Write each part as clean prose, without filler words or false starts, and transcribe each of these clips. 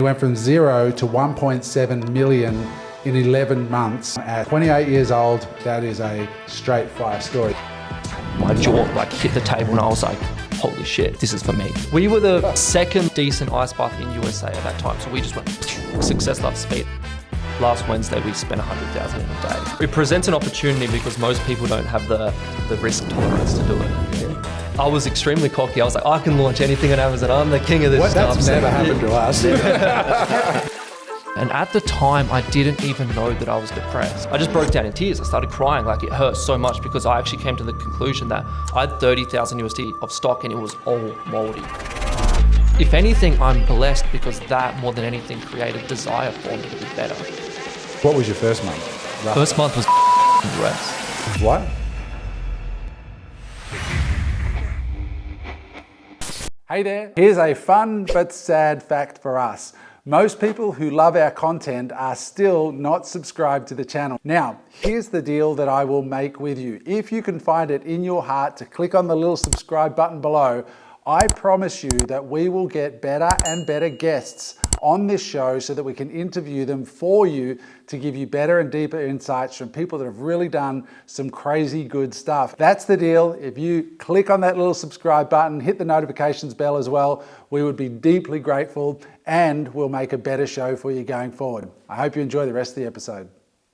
He went from 0 to 1.7 million in 11 months. At 28 years old, that is a straight fire story. My jaw hit the table and I was like, holy shit, this is for me. We were the second decent ice bath in USA at that time. So we just went success love speed. Last Wednesday, we spent 100,000 in a day. It presents an opportunity because most people don't have the risk tolerance to do it. I was extremely cocky. I was like, I can launch anything on Amazon. I'm the king of this stuff. That's never happened to us. And at the time, I didn't even know that I was depressed. I just broke down in tears. I started crying. It hurt so much because I actually came to the conclusion that I had 30,000 USD of stock and it was all moldy. If anything, I'm blessed because that more than anything created desire for me to be better. What was your first month? First month was rest. What? Hey there, here's a fun but sad fact for us. Most people who love our content are still not subscribed to the channel. Now, here's the deal that I will make with you. If you can find it in your heart to click on the little subscribe button below, I promise you that we will get better and better guests on this show so that we can interview them for you to give you better and deeper insights from people that have really done some crazy good stuff. That's the deal. If you click on that little subscribe button, hit the notifications bell as well, we would be deeply grateful and we'll make a better show for you going forward. I hope you enjoy the rest of the episode.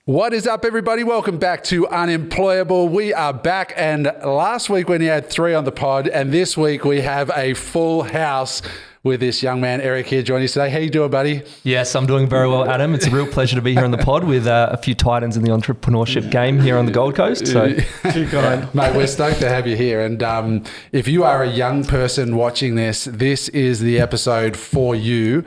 What is up, everybody? Welcome back to Unemployable. We are back, and last week we only had 3 on the pod, and this week we have a full house with this young man, Eric, here joining us today. How you doing, buddy? Yes, I'm doing very well, Adam. It's a real pleasure to be here on the pod with a few titans in the entrepreneurship game here on the Gold Coast. So, too kind. Mate, we're stoked to have you here. And if you are a young person watching this, this is the episode for you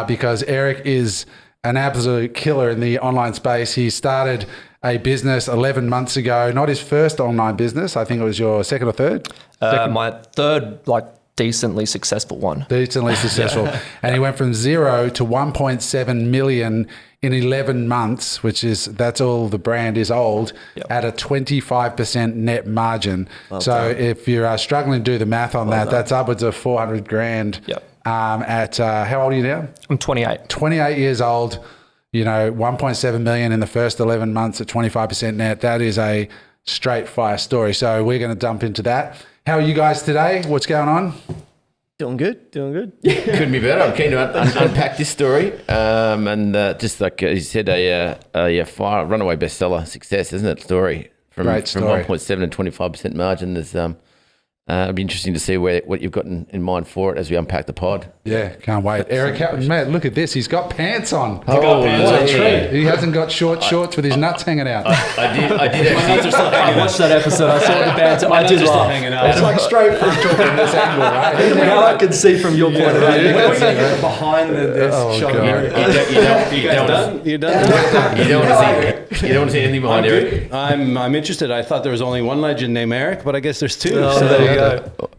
because Eric is an absolute killer in the online space. He started a business 11 months ago, not his first online business. I think it was your second or third? My third, decently successful one. Decently successful. And he went from 0 to 1.7 million in 11 months, that's all the brand is old, at a 25% net margin. Well done. If you're struggling to do the math on that's upwards of 400 grand. Yep. How old are you now? I'm 28. 28 years old, 1.7 million in the first 11 months at 25% net. That is a straight fire story. So we're going to dump into that. How are you guys today? What's going on? Doing good. Couldn't be better. I'm keen to unpack this story. Just like you said, a runaway bestseller success, isn't it? Story from 1.7 to 25% margin. There's it'll be interesting to see what you've got in mind for it as we unpack the pod. Yeah, can't wait. Eric, mate, look at this. He's got pants on. Oh, what a treat. He hasn't got shorts with his nuts hanging out. I did actually. I watched that episode. I saw the bands. I did laugh. It's like straight from talking this angle, right? Now I can see from your point of view. Behind this shot. You don't want to see anything behind Eric. I'm interested. I thought there was only one legend named Eric, but I guess there's 2. Oh, so there you go.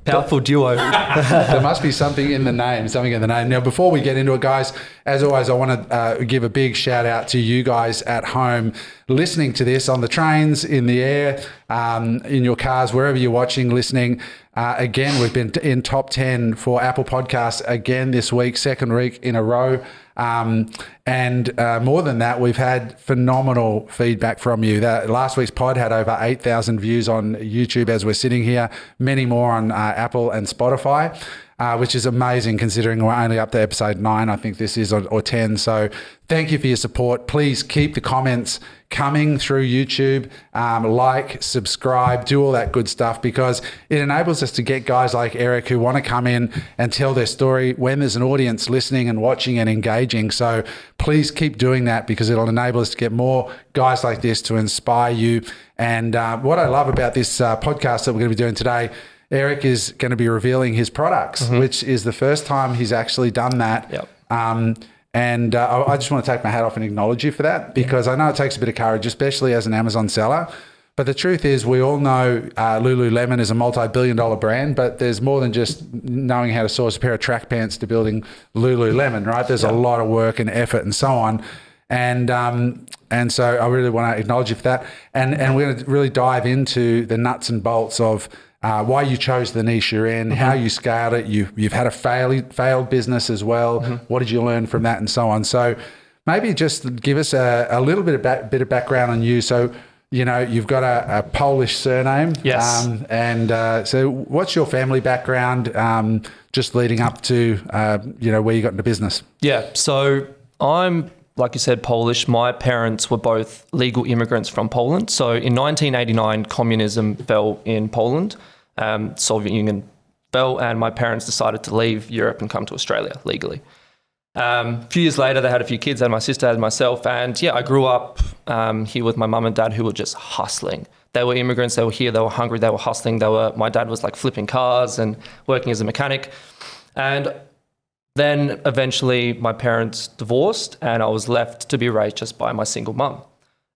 Powerful duo. There must be something in the name. Now, before we get into it, guys, as always, I want to give a big shout out to you guys at home listening to this on the trains, in the air, in your cars, wherever you're watching, listening. Again, we've been in top 10 for Apple Podcasts again this week, second week in a row. And more than that, we've had phenomenal feedback from you. Last week's pod had over 8,000 views on YouTube as we're sitting here, many more on Apple and Spotify, which is amazing considering we're only up to episode 9, I think this is, or 10. So thank you for your support. Please keep the comments coming through YouTube, subscribe, do all that good stuff, because it enables us to get guys like Eric who want to come in and tell their story when there's an audience listening and watching and engaging. So please keep doing that because it'll enable us to get more guys like this to inspire you. And what I love about this podcast that we're going to be doing today, Eric is going to be revealing his products, which is the first time he's actually done that. Yep. And I just want to take my hat off and acknowledge you for that, because I know it takes a bit of courage, especially as an Amazon seller. But the truth is, we all know Lululemon is a multi-billion-dollar brand, but there's more than just knowing how to source a pair of track pants to building Lululemon, right? There's a lot of work and effort and so on. And so I really want to acknowledge you for that. And we're going to really dive into the nuts and bolts of why you chose the niche you're in, how you scaled it. You've had a failed business as well. What did you learn from that, and so on. So maybe just give us a little bit of background on you. So, you've got a Polish surname. Yes. So what's your family background just leading up to, where you got into business? Yeah. So I'm, like you said, Polish. My parents were both legal immigrants from Poland. So in 1989, communism fell in Poland. Soviet Union fell, and my parents decided to leave Europe and come to Australia legally. A few years later, they had a few kids, had my sister, had myself, and I grew up here with my mum and dad, who were just hustling. They were immigrants, they were here, they were hungry, they were hustling. My dad was like flipping cars and working as a mechanic. And then eventually my parents divorced, and I was left to be raised just by my single mum.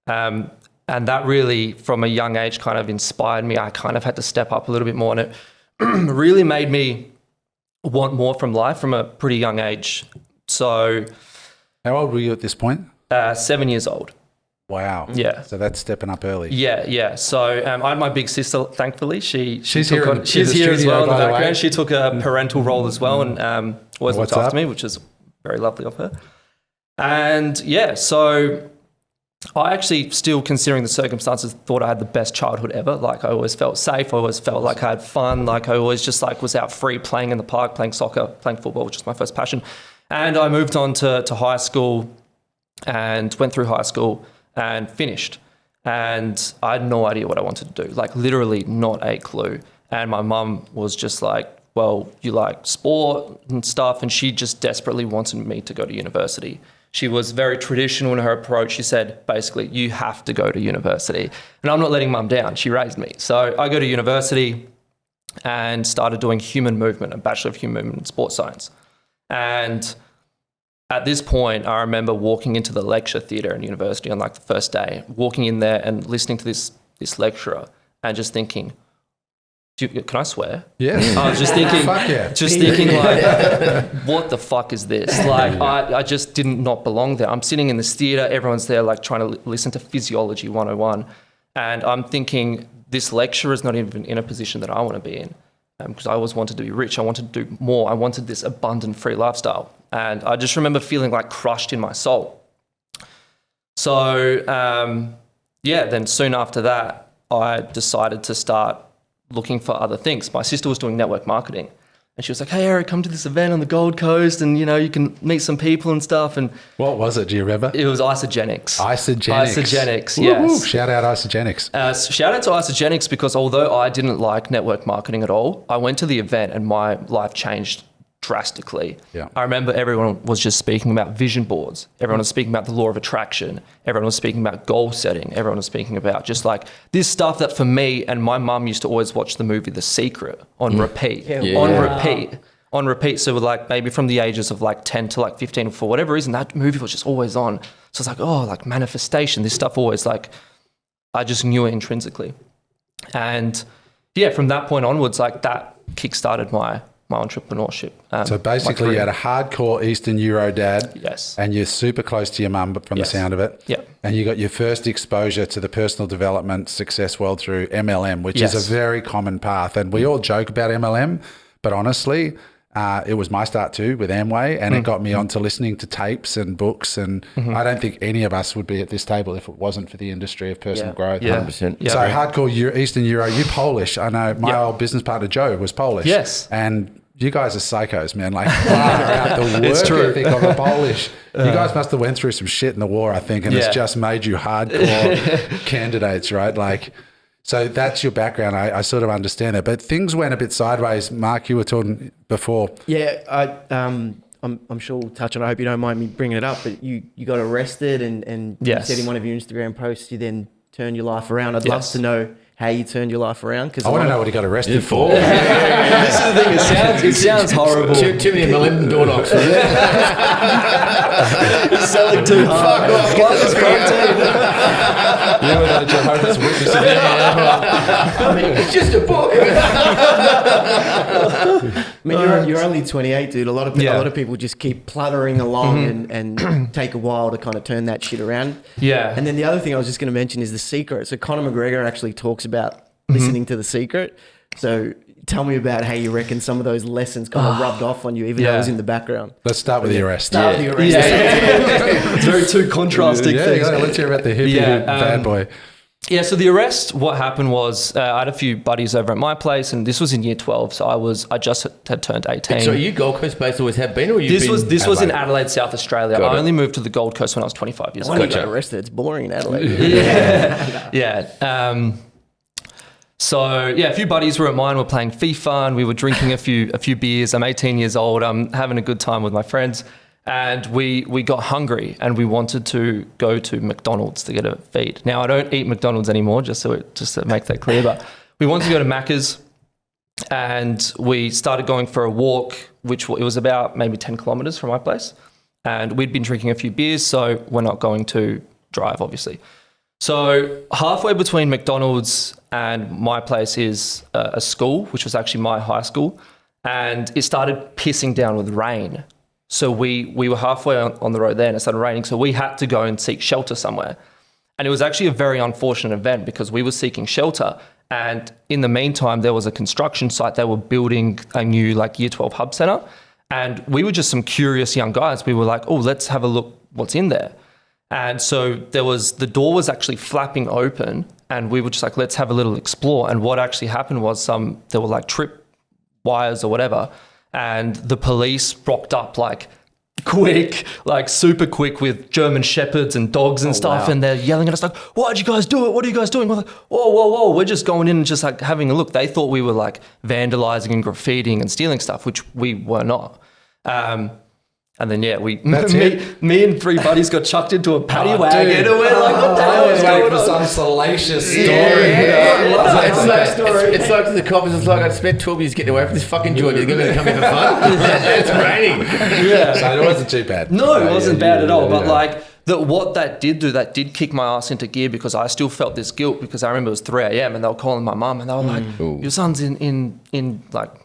And that really, from a young age, kind of inspired me. I kind of had to step up a little bit more, and it really made me want more from life from a pretty young age. So, how old were you at this point? 7 years old. Wow. Yeah. So that's stepping up early. Yeah. So I had my big sister, thankfully. She's here as well in the background. She took a parental role as well, and always looked after me, which is very lovely of her. And so I actually, still considering the circumstances, thought I had the best childhood ever. Like, I always felt safe. I always felt like I had fun. Like, I always just was out free, playing in the park, playing soccer, playing football, which was my first passion. And I moved on to high school and went through high school and finished. And I had no idea what I wanted to do, like literally not a clue. And my mum was just like, well, you like sport and stuff. And she just desperately wanted me to go to university. She was very traditional in her approach. She said, basically, you have to go to university. And I'm not letting mum down. She raised me. So I go to university and started doing human movement, a Bachelor of Human Movement in Sports Science. And at this point, I remember walking into the lecture theatre in university on like the first day, walking in there and listening to this lecturer and just thinking, can I swear? Yes. I was just thinking, fuck yeah. like, what the fuck is this? Like, I just did not belong there. I'm sitting in this theatre, everyone's there like trying to listen to Physiology 101. And I'm thinking, this lecturer is not even in a position that I want to be in. Because I always wanted to be rich. I wanted to do more. I wanted this abundant, free lifestyle. And I just remember feeling like crushed in my soul. So, then soon after that, I decided to start looking for other things. My sister was doing network marketing. And she was like, hey, Eric, come to this event on the Gold Coast and, you can meet some people and stuff. And what was it? Do you remember? It was Isogenics. Isogenics, yes. Woo-hoo. Shout out Isogenics. Shout out to Isogenics, because although I didn't like network marketing at all, I went to the event and my life changed drastically. Yeah. I remember everyone was just speaking about vision boards. Everyone was speaking about the law of attraction. Everyone was speaking about goal setting. Everyone was speaking about just like this stuff that for me, and my mum used to always watch the movie The Secret on repeat. On repeat. So like maybe from the ages of like 10 to like 15, for whatever reason, that movie was just always on. So it's like, like manifestation, this stuff always like, I just knew it intrinsically. And from that point onwards, like that kickstarted my entrepreneurship. So basically you had a hardcore Eastern Euro dad. Yes. And you're super close to your mum, but from the sound of it. Yeah. And you got your first exposure to the personal development success world through MLM, which is a very common path. And we all joke about MLM, but honestly, it was my start too with Amway, and it got me onto listening to tapes and books. And I don't think any of us would be at this table if it wasn't for the industry of personal growth. 100%. Yeah. So hardcore Eastern Euro, you Polish. I know my old business partner, Joe, was Polish. Yes. And you guys are psychos, man. Like, far out the work ethic of a Polish. You guys must have went through some shit in the war, I think, and it's just made you hardcore candidates, right? Like, so that's your background. I sort of understand that. But things went a bit sideways. Mark, you were talking before. Yeah, I'm sure we'll touch on it. I hope you don't mind me bringing it up, but you got arrested and you said in one of your Instagram posts you then turned your life around. I'd love to know how you turned your life around. Because I want to know what he got arrested for. This is the thing. It sounds horrible. Too many MLM door knocks. Selling too hard. Plus protein. You were the Jehovah's Witness. I mean, it's just a book. I mean, you're only 28, dude. A lot of people just keep pluttering along and take a while to kind of turn that shit around. Yeah. And then the other thing I was just going to mention is The Secret. So Conor McGregor actually talks about listening to The Secret. So tell me about how you reckon some of those lessons kind of rubbed off on you, even though it was in the background. Let's start with the arrest. Start with the arrest. It's very two contrasting things. Let's hear about the hippie bad boy. Yeah, so the arrest, what happened was I had a few buddies over at my place, and this was in year 12, so I just had turned 18. So are you Gold Coast based, always have been, or This was in Adelaide, South Australia. I only moved to the Gold Coast when I was 25 years old. When you got arrested, it's boring in Adelaide. So yeah, a few buddies were at mine. We're playing FIFA, and we were drinking a few beers. I'm 18 years old. I'm having a good time with my friends, and we got hungry, and we wanted to go to McDonald's to get a feed. Now I don't eat McDonald's anymore, just to make that clear. But we wanted to go to Macca's, and we started going for a walk, which it was about maybe 10 kilometers from my place, and we'd been drinking a few beers, so we're not going to drive, obviously. So halfway between McDonald's and my place is a school, which was actually my high school, and it started pissing down with rain. So we were halfway on the road there, and it started raining, so we had to go and seek shelter somewhere. And it was actually a very unfortunate event because we were seeking shelter, and in the meantime, there was a construction site. They were building a new year 12 hub center, and we were just some curious young guys. We were like, oh, let's have a look what's in there. And so the door was actually flapping open, and we were just like, let's have a little explore. And what actually happened was there were trip wires or whatever, and the police rocked up super quick with German shepherds and dogs and stuff. Wow. And they're yelling at us like, why'd you guys do it? What are you guys doing? We're like, whoa. We're just going in and just having a look. They thought we were vandalizing and graffitiing and stealing stuff, which we were not. And then, me and three buddies got chucked into a paddy wagon, and we're like, what the hell is going on? For some salacious story. It's like the cops. It's like I spent 12 years getting away from this fucking joint. You're going to come here for fun? It's raining. Yeah. So it wasn't too bad. No, it wasn't bad at all. But what that did kick my ass into gear, because I still felt this guilt, because I remember it was 3 a.m. and they were calling my mum, and they were like, your son's in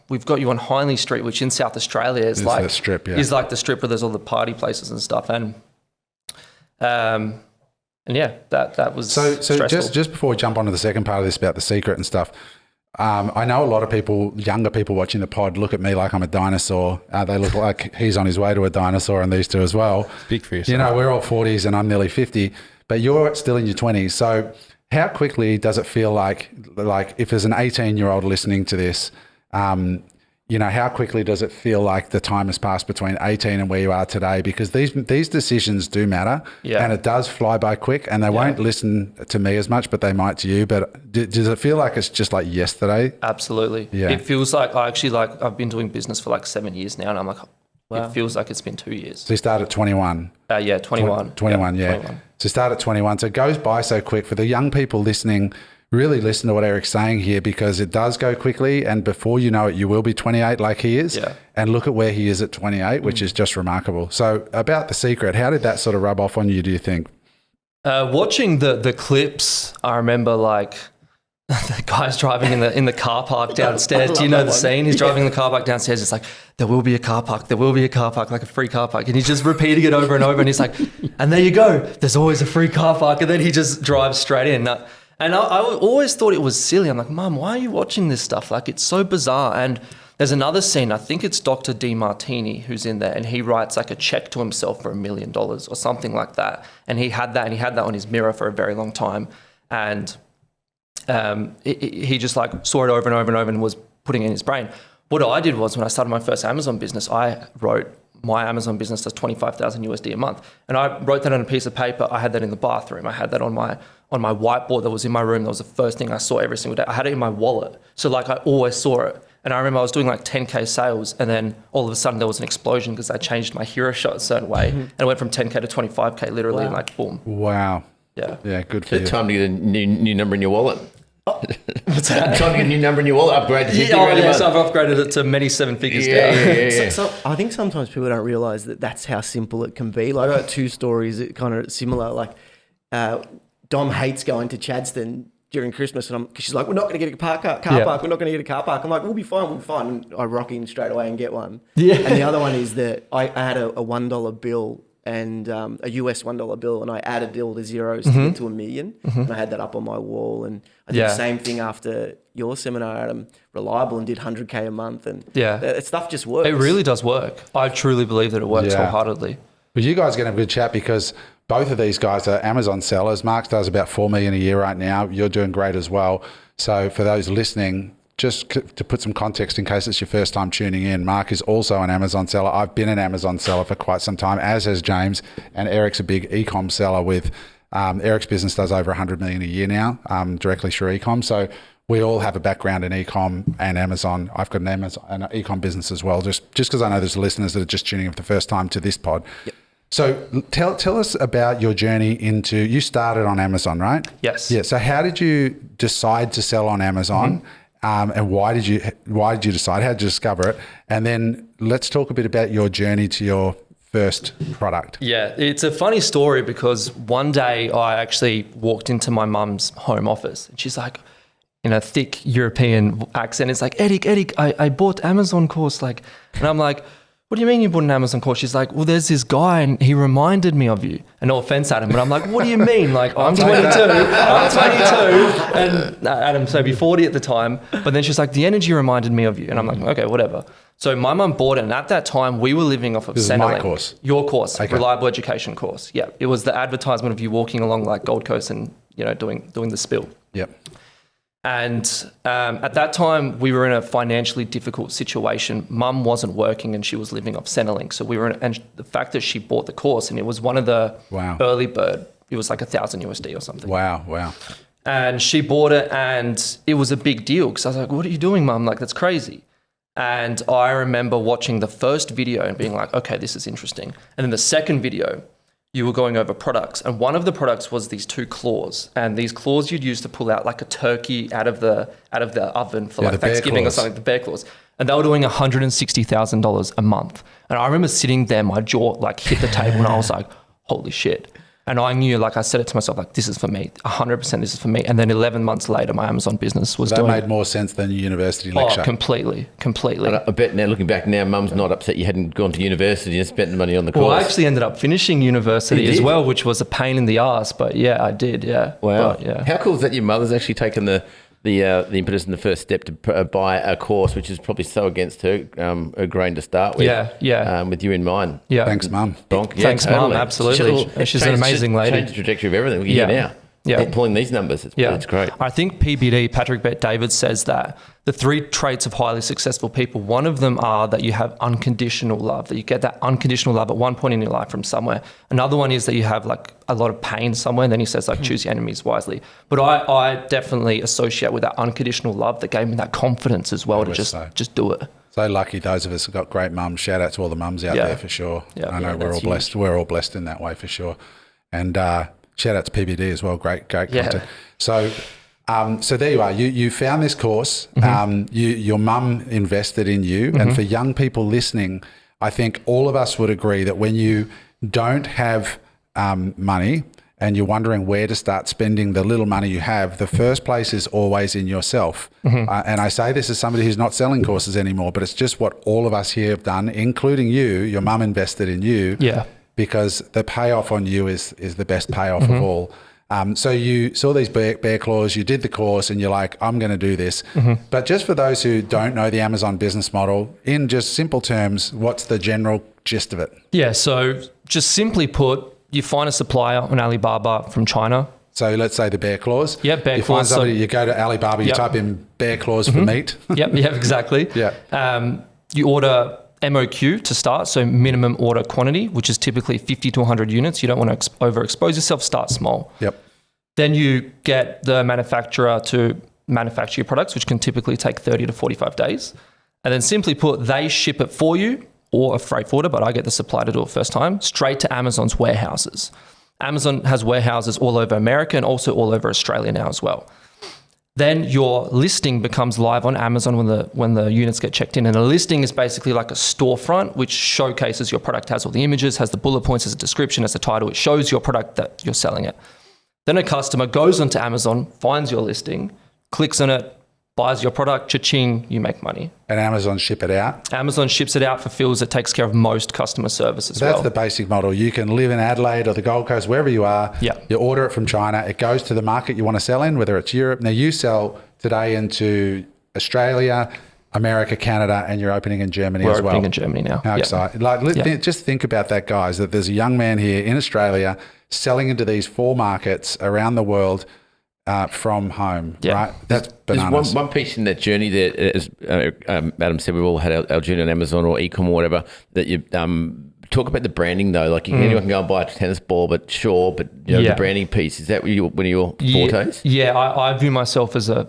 we've got you on Hindley Street, which in South Australia is the strip, is the strip where there's all the party places and stuff. And that was so stressful. just before we jump onto the second part of this about the secret and stuff, I know a lot of people, younger people watching the pod, look at me like I'm a dinosaur. They look like he's on his way to a dinosaur, and these two as well. Speak for yourself. We're all 40s and I'm nearly 50, but you're still in your 20s. So how quickly does it feel like if there's an 18-year-old listening to this, how quickly does it feel like the time has passed between 18 and where you are today? Because these decisions do matter, and it does fly by quick, and they won't listen to me as much, but they might to you. But does it feel like it's just like yesterday? Absolutely. Yeah. It feels like I've been doing business for 7 years now, and I'm like, wow. It feels like it's been 2 years. So you start at 21? 21. 21, yeah. 21. So start at 21. So it goes by so quick. For the young people listening, really listen to what Eric's saying here, because it does go quickly, and before you know it, you will be 28 like he is. Yeah. And look at where he is at 28, which is just remarkable. So about the secret, how did that sort of rub off on you, do you think? Watching the clips, I remember the guy's driving in the car park downstairs. Do you know the scene? He's driving the car park downstairs. It's like, there will be a car park. There will be a car park, like a free car park. And he's just repeating it over and over. And he's like, and there you go. There's always a free car park. And then he just drives straight in. And I always thought it was silly. I'm like, Mum, why are you watching this stuff? It's so bizarre. And there's another scene, I think it's Dr. DeMartini who's in there, and he writes a check to himself for $1 million or something like that. And he had that on his mirror for a very long time. And he just saw it over and over and over and was putting it in his brain. What I did was, when I started my first Amazon business, I wrote, my Amazon business does $25,000 USD a month. And I wrote that on a piece of paper. I had that in the bathroom. I had that on my whiteboard that was in my room. That was the first thing I saw every single day. I had it in my wallet. So I always saw it. And I remember I was doing 10K sales, and then all of a sudden there was an explosion because I changed my hero shot a certain way. And it went from 10K to 25K literally, and boom. Wow. Yeah. Yeah, good for you. Time to get a new number in your wallet. What's that? Time to get a new number in your wallet, upgrade to 50 so I've upgraded it to many 7 figures down. Yeah. So I think sometimes people don't realise that that's how simple it can be. I got 2 stories that kind of similar. Dom hates going to Chadstone during Christmas, and she's like, we're not going to get a car park. We're not going to get a car park. I'm like, we'll be fine. And I rock in straight away and get one. Yeah. And the other one is that I had a $1 bill and a US $1 bill, and I added all the zeros to get to $1 million. And I had that up on my wall. And I did the same thing after your seminar, Adam, Reliable, and did 100K a month. And that stuff just works. It really does work. I truly believe that it works wholeheartedly. Well, you guys are going to have a good chat because both of these guys are Amazon sellers. Mark does about $4 million a year right now. You're doing great as well. So for those listening, just to put some context in case it's your first time tuning in, Mark is also an Amazon seller. I've been an Amazon seller for quite some time, as has James, and Eric's a big e-com seller with Eric's business does over 100 million a year now, directly through e-com. So we all have a background in e-com and Amazon. I've got an e-com business as well, just because I know there's listeners that are just tuning in for the first time to this pod. Yep. So tell us about your journey you started on Amazon, right? Yes. Yeah. So how did you decide to sell on Amazon? And why did you decide? How did you discover it? And then let's talk a bit about your journey to your first product. Yeah, it's a funny story because one day I actually walked into my mum's home office and she's like, in a thick European accent, it's like, Eric, I bought Amazon course. And I'm like, what do you mean you bought an Amazon course? She's like, well, there's this guy and he reminded me of you. And no offense, Adam, but I'm like, what do you mean? I'm 22, and Adam, so be 40 at the time. But then she's like, the energy reminded me of you. And I'm like, okay, whatever. So my mum bought it. And at that time, we were living off of This is my course. Your course, okay. Reliable Education course. Yeah, it was the advertisement of you walking along Gold Coast and, doing the spill. Yep. And at that time, we were in a financially difficult situation. Mum wasn't working and she was living off Centrelink. So and the fact that she bought the course and it was one of the early bird, it was like $1,000 USD or something. Wow. And she bought it and it was a big deal because I was like, what are you doing, Mum? That's crazy. And I remember watching the first video and being like, okay, this is interesting. And then the second video, you were going over products, and one of the products was these 2 claws, and these claws you'd use to pull out a turkey out of the oven for Thanksgiving or something, the bear claws, and they were doing $160,000 a month. And I remember sitting there, my jaw hit the table, and I was like, holy shit. And I knew, I said it to myself, this is for me, 100% this is for me. And then 11 months later, my Amazon business was doing... That made more sense than your university lecture. Oh, completely. And I bet now, looking back now, Mum's not upset you hadn't gone to university and spent the money on the course. Well, I actually ended up finishing university as well, which was a pain in the ass. But yeah, I did, yeah. Wow. But, yeah. How cool is that your mother's actually taken the impetus and the first step to buy a course, which is probably so against her grain to start with. Yeah. With you in mind. Yeah. Thanks, Mum. Thanks, Mum. Absolutely. She's an amazing lady. Changed the trajectory of everything. We're here now. Yeah. Pulling these numbers. It's great. I think PBD, Patrick Bet-David, says that the 3 traits of highly successful people, one of them are that you have unconditional love, that you get that unconditional love at one point in your life from somewhere. Another one is that you have a lot of pain somewhere. And then he says choose your enemies wisely. But I definitely associate with that unconditional love that gave me that confidence as well to just do it. So lucky those of us have got great mums. Shout out to all the mums out there for sure. Yeah. I know we're all blessed. We're all blessed in that way for sure. And shout out to PBD as well. Great content. So there you are. You found this course. Your mum invested in you. And for young people listening, I think all of us would agree that when you don't have money and you're wondering where to start spending the little money you have, the first place is always in yourself. And I say this as somebody who's not selling courses anymore, but it's just what all of us here have done, including you. Your mum invested in you. Yeah. Because the payoff on you is the best payoff of all. So you saw these bear claws, you did the course and you're like, I'm going to do this. But just for those who don't know the Amazon business model, in just simple terms, what's the general gist of it? Yeah, so just simply put, you find a supplier on Alibaba from China. So let's say the bear claws. Yeah, bear claws. You find somebody, you go to Alibaba, you type in bear claws for meat. Yep, exactly. You order MOQ to start, so minimum order quantity, which is typically 50 to 100 units. You don't want to overexpose yourself, start small. Yep. Then you get the manufacturer to manufacture your products, which can typically take 30 to 45 days. And then simply put, they ship it for you or a freight forwarder, but I get the supplier to do it first time, straight to Amazon's warehouses. Amazon has warehouses all over America and also all over Australia now as well. Then your listing becomes live on Amazon when the units get checked in. And a listing is basically like a storefront, which showcases your product, has all the images, has the bullet points, has a description, has a title. It shows your product that you're selling it. Then a customer goes onto Amazon, finds your listing, clicks on it, buys your product, cha-ching, you make money. And Amazon ship it out? Amazon ships it out, fulfills it, takes care of most customer service as well. That's the basic model. You can live in Adelaide or the Gold Coast, wherever you are. Yeah. You order it from China. It goes to the market you want to sell in, whether it's Europe. Now, you sell today into Australia, America, Canada, and you're opening in Germany as well. We're opening in Germany now. How exciting. Just think about that, guys, that there's a young man here in Australia selling into these 4 markets around the world from home, right? That's bananas. There's one piece in that journey there, as Adam said, we've all had our journey on Amazon or e-com or whatever, that you talk about the branding though. Like anyone can go and buy a tennis ball, but the branding piece, is that one of your fortes? Yeah, I view myself as a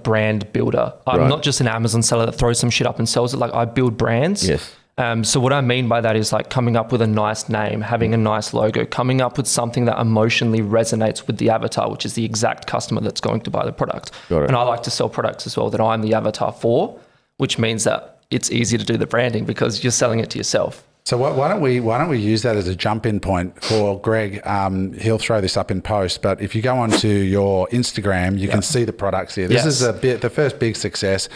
brand builder. I'm not just an Amazon seller that throws some shit up and sells it. Like, I build brands. Yes. So what I mean by that is like coming up with a nice name, having a nice logo, coming up with something that emotionally resonates with the avatar, which is the exact customer that's going to buy the product. Got it. And I like to sell products as well that I'm the avatar for, which means that it's easy to do the branding because you're selling it to yourself. So why don't we use that as a jump-in point for Greg? He'll throw this up in post, but if you go onto your Instagram, you can see the products here. This is the first big success.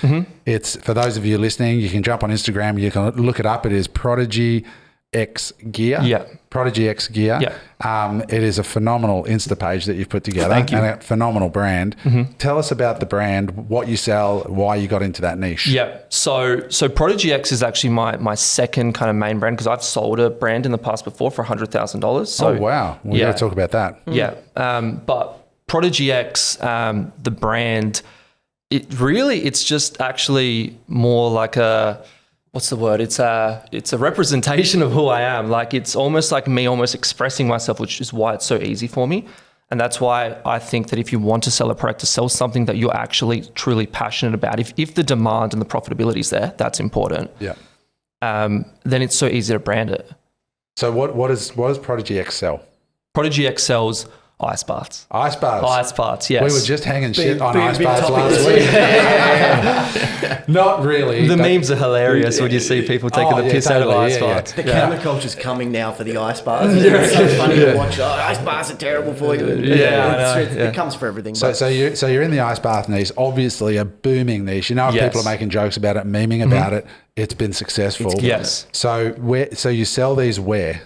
It's, for those of you listening, you can jump on Instagram, you can look it up. It is prodigyX Gear. Yeah. prodigyX Gear. Yeah. It is a phenomenal Insta page that you've put together. Thank you. And a phenomenal brand. Tell us about the brand, what you sell, why you got into that niche. Yeah. So prodigyX is actually my second kind of main brand, because I've sold a brand in the past before for $100,000. So, oh, wow. We got to talk about that. Yeah. But prodigyX, the brand, it's just actually more like what's the word? It's a representation of who I am. Like, it's almost like me almost expressing myself, which is why it's so easy for me. And that's why I think that if you want to sell a product, to sell something that you're actually truly passionate about, if the demand and the profitability is there, that's important. Yeah. Then it's so easy to brand it. So what does prodigyX sell? prodigyX sells ice baths. Ice baths. Ice baths, yes. We were just hanging shit on ice baths last week. Not really. The memes are hilarious when you see people taking the piss out of ice baths. The counterculture's coming now for the ice baths. It's so funny to watch. Oh, ice baths are terrible for you. It comes for everything. So you're in the ice bath niche, obviously a booming niche. You know, if people are making jokes about it, memeing about it, it's been successful. Yes. So you sell these where?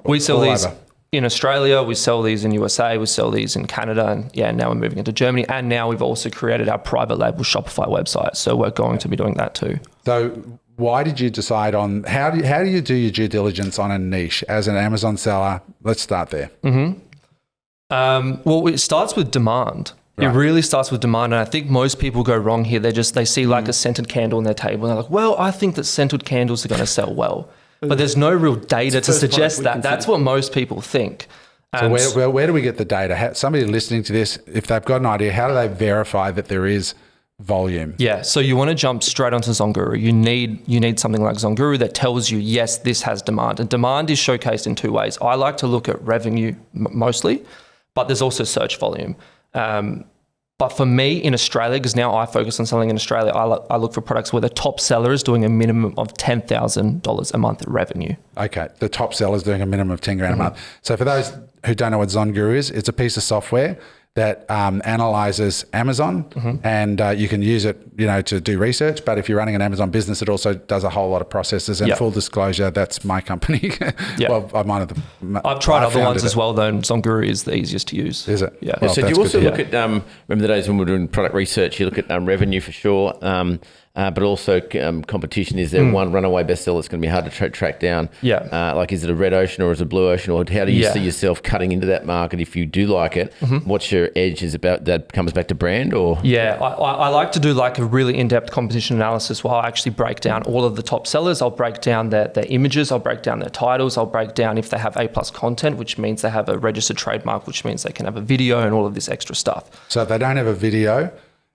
We sell all these over. in Australia, we sell these in USA, we sell these in Canada, and now we're moving into Germany. And now we've also created our private label Shopify website. So we're going to be doing that too. So why did you decide on, how do you do your due diligence on a niche as an Amazon seller? Let's start there. Well, it starts with demand. Right. It really starts with demand. And I think most people go wrong here. They see like a scented candle on their table and they're like, well, I think that scented candles are going to sell well. But there's no real data to suggest that. That's what most people think. So where do we get the data? Somebody listening to this, if they've got an idea, how do they verify that there is volume? Yeah, so you want to jump straight onto Zonguru. You need something like Zonguru that tells you, yes, this has demand. And demand is showcased in two ways. I like to look at revenue mostly, but there's also search volume. But for me in Australia, because now I focus on selling in Australia, I look for products where the top seller is doing a minimum of $10,000 a month revenue. Okay, the top seller is doing a minimum of 10 grand a month. So for those who don't know what Zonguru is, it's a piece of software that analyzes Amazon, and you can use it, to do research. But if you're running an Amazon business, it also does a whole lot of processes. And full disclosure, that's my company. Well, I've tried other ones as well, though. And Zonguru is the easiest to use. Is it? Yeah. Well, so do you also look at, remember the days when we were doing product research, you look at revenue for sure, but also competition. Is there one runaway bestseller that's going to be hard to track down? Yeah. Like, is it a red ocean or is it a blue ocean? Or how do you see yourself cutting into that market if you do like it? What's your edge? Is about that comes back to brand or? Yeah, I like to do like a really in-depth competition analysis where I actually break down all of the top sellers. I'll break down their images. I'll break down their titles. I'll break down if they have A+ content, which means they have a registered trademark, which means they can have a video and all of this extra stuff. So if they don't have a video,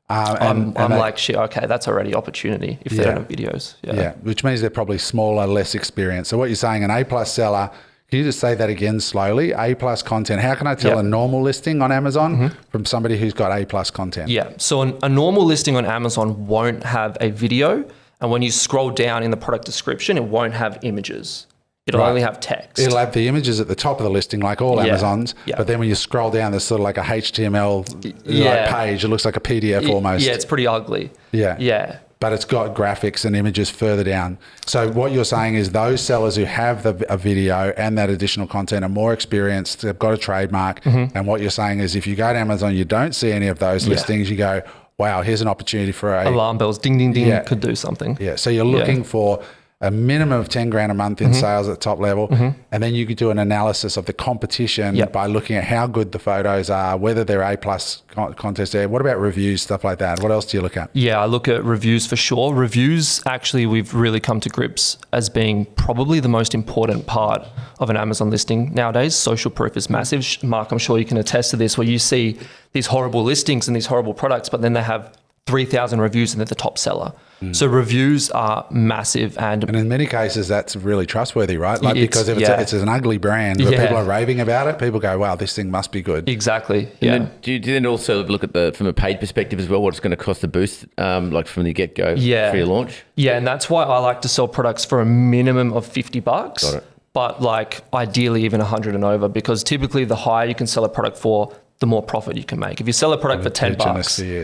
I'm like, shit, okay, that's already opportunity if they don't have videos. Yeah, which means they're probably smaller, less experienced. So what you're saying, an A+ seller, can you just say that again slowly? A+ content. How can I tell a normal listing on Amazon from somebody who's got A+ content? Yeah, so a normal listing on Amazon won't have a video. And when you scroll down in the product description, it won't have images. It'll only have text. It'll have the images at the top of the listing, like all Amazons. Yeah. But then when you scroll down, there's sort of like a HTML like page. It looks like a PDF almost. Yeah, it's pretty ugly. Yeah. Yeah. But it's got graphics and images further down. So what you're saying is those sellers who have a video and that additional content are more experienced, they've got a trademark. And what you're saying is if you go to Amazon, you don't see any of those listings, you go, wow, here's an opportunity for alarm bells, ding, ding, ding, could do something. Yeah, so you're looking for a minimum of 10 grand a month in sales at the top level. And then you could do an analysis of the competition by looking at how good the photos are, whether they're A+ contest there. What about reviews, stuff like that? What else do you look at? Yeah, I look at reviews for sure. Reviews, actually, we've really come to grips as being probably the most important part of an Amazon listing nowadays. Social proof is massive. Mark, I'm sure you can attest to this, where you see these horrible listings and these horrible products, but then they have 3,000 reviews and they're the top seller. So reviews are massive. And in many cases, that's really trustworthy, right? Like because if it's an ugly brand, but people are raving about it, people go, wow, this thing must be good. Exactly. And then do you then also look at from a paid perspective as well, what it's going to cost to boost, like from the get-go for your launch? Yeah, and that's why I like to sell products for a minimum of $50. Got it. But like ideally even 100 and over, because typically the higher you can sell a product for, the more profit you can make. If you sell a product for $10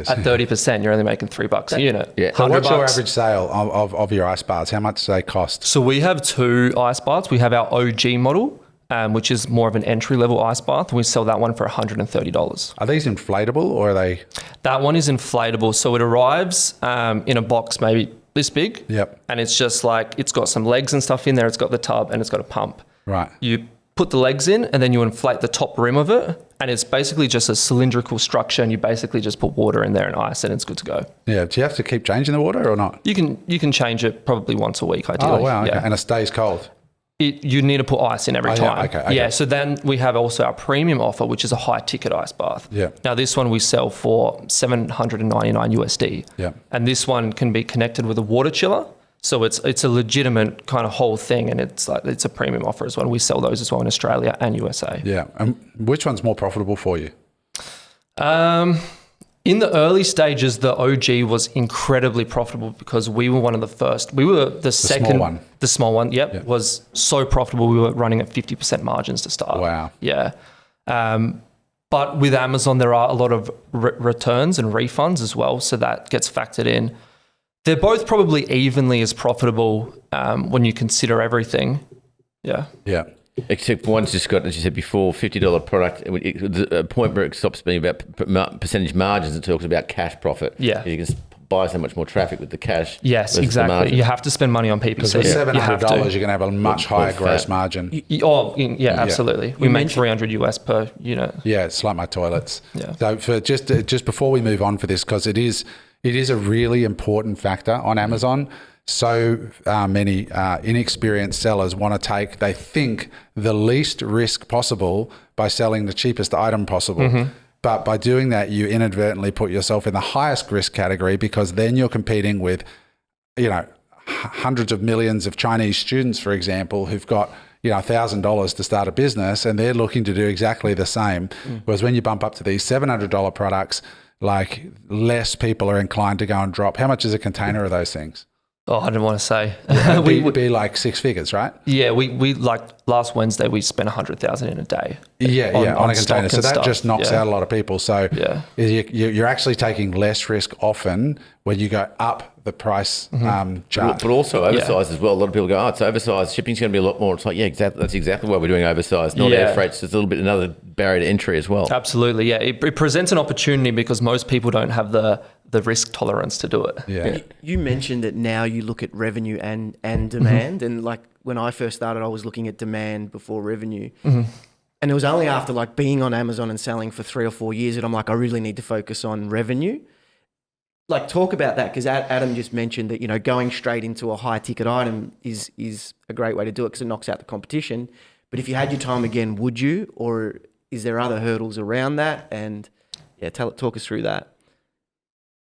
at 30%, you're only making $3 a unit. Yeah. So what's your average sale of your ice baths? How much do they cost? So we have 2 ice baths. We have our OG model, which is more of an entry-level ice bath. We sell that one for $130. Are these inflatable or are they? That one is inflatable. So it arrives in a box maybe this big. Yep. And it's just like, it's got some legs and stuff in there. It's got the tub and it's got a pump. Right. You put the legs in and then you inflate the top rim of it. And it's basically just a cylindrical structure, and you basically just put water in there and ice, and it's good to go. Yeah. Do you have to keep changing the water or not? You can change it probably once a week, ideally. Oh, wow. Okay. Yeah. And it stays cold? You need to put ice in every time. Yeah, okay. Yeah, so then we have also our premium offer, which is a high ticket ice bath. Yeah. Now this one we sell for $799 USD. Yeah. And this one can be connected with a water chiller. So it's a legitimate kind of whole thing, and it's a premium offer as well. We sell those as well in Australia and USA. Yeah. And which one's more profitable for you? In the early stages, the OG was incredibly profitable because we were one of the first. We were the second. Small one. The small one, yep, was so profitable. We were running at 50% margins to start. Wow. Yeah. But with Amazon, there are a lot of returns and refunds as well. So that gets factored in. They're both probably evenly as profitable when you consider everything. Yeah. Yeah. Except one's just got, as you said before, $50 product. A point where it stops being about percentage margins. It talks about cash profit. Yeah. You can buy so much more traffic with the cash. Yes, exactly. You have to spend money on PPC. Because with $700, you're going to have a much higher gross margin. Absolutely. We make $300 US per unit. Yeah, it's like my toilets. Yeah. So for just before we move on for this, because it is a really important factor on Amazon. So many inexperienced sellers they think the least risk possible by selling the cheapest item possible. Mm-hmm. But by doing that, you inadvertently put yourself in the highest risk category, because then you're competing with, hundreds of millions of Chinese students, for example, who've got, $1,000 to start a business, and they're looking to do exactly the same. Whereas when you bump up to these $700 products, like less people are inclined to go and drop. How much is a container of those things? Oh, I didn't want to say. It'd be like 6 figures, right? Yeah, we like last Wednesday we spent 100,000 in a day. On a container. So that just knocks out a lot of people. So you're actually taking less risk often when you go up the price chart. But also oversized as well. A lot of people go, it's oversized. Shipping's going to be a lot more. It's like, exactly. That's exactly why we're doing oversized. Not air freight. It's a little bit another barrier to entry as well. Absolutely, yeah. It presents an opportunity because most people don't have the risk tolerance to do it. Yeah. You mentioned that now you look at revenue and demand, and like when I first started, I was looking at demand before revenue. Mm-hmm. And it was only after like being on Amazon and selling for 3 or 4 years that I'm like, I really need to focus on revenue. Like, talk about that, because Adam just mentioned that, going straight into a high ticket item is a great way to do it because it knocks out the competition. But if you had your time again, would you, or is there other hurdles around that? And talk us through that.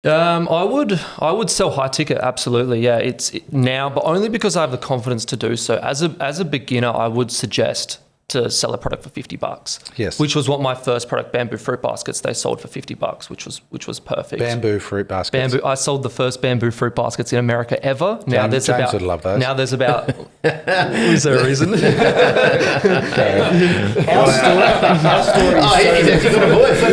I would sell high ticket, absolutely. Yeah, it's now, but only because I have the confidence to do so. As a beginner, I would suggest to sell a product for $50. Yes. Which was what my first product, bamboo fruit baskets, they sold for $50, which was perfect. Bamboo fruit baskets. I sold the first bamboo fruit baskets in America ever. Now James would love those. Now there's about. Is there a reason? Our story. He's actually got a voice. I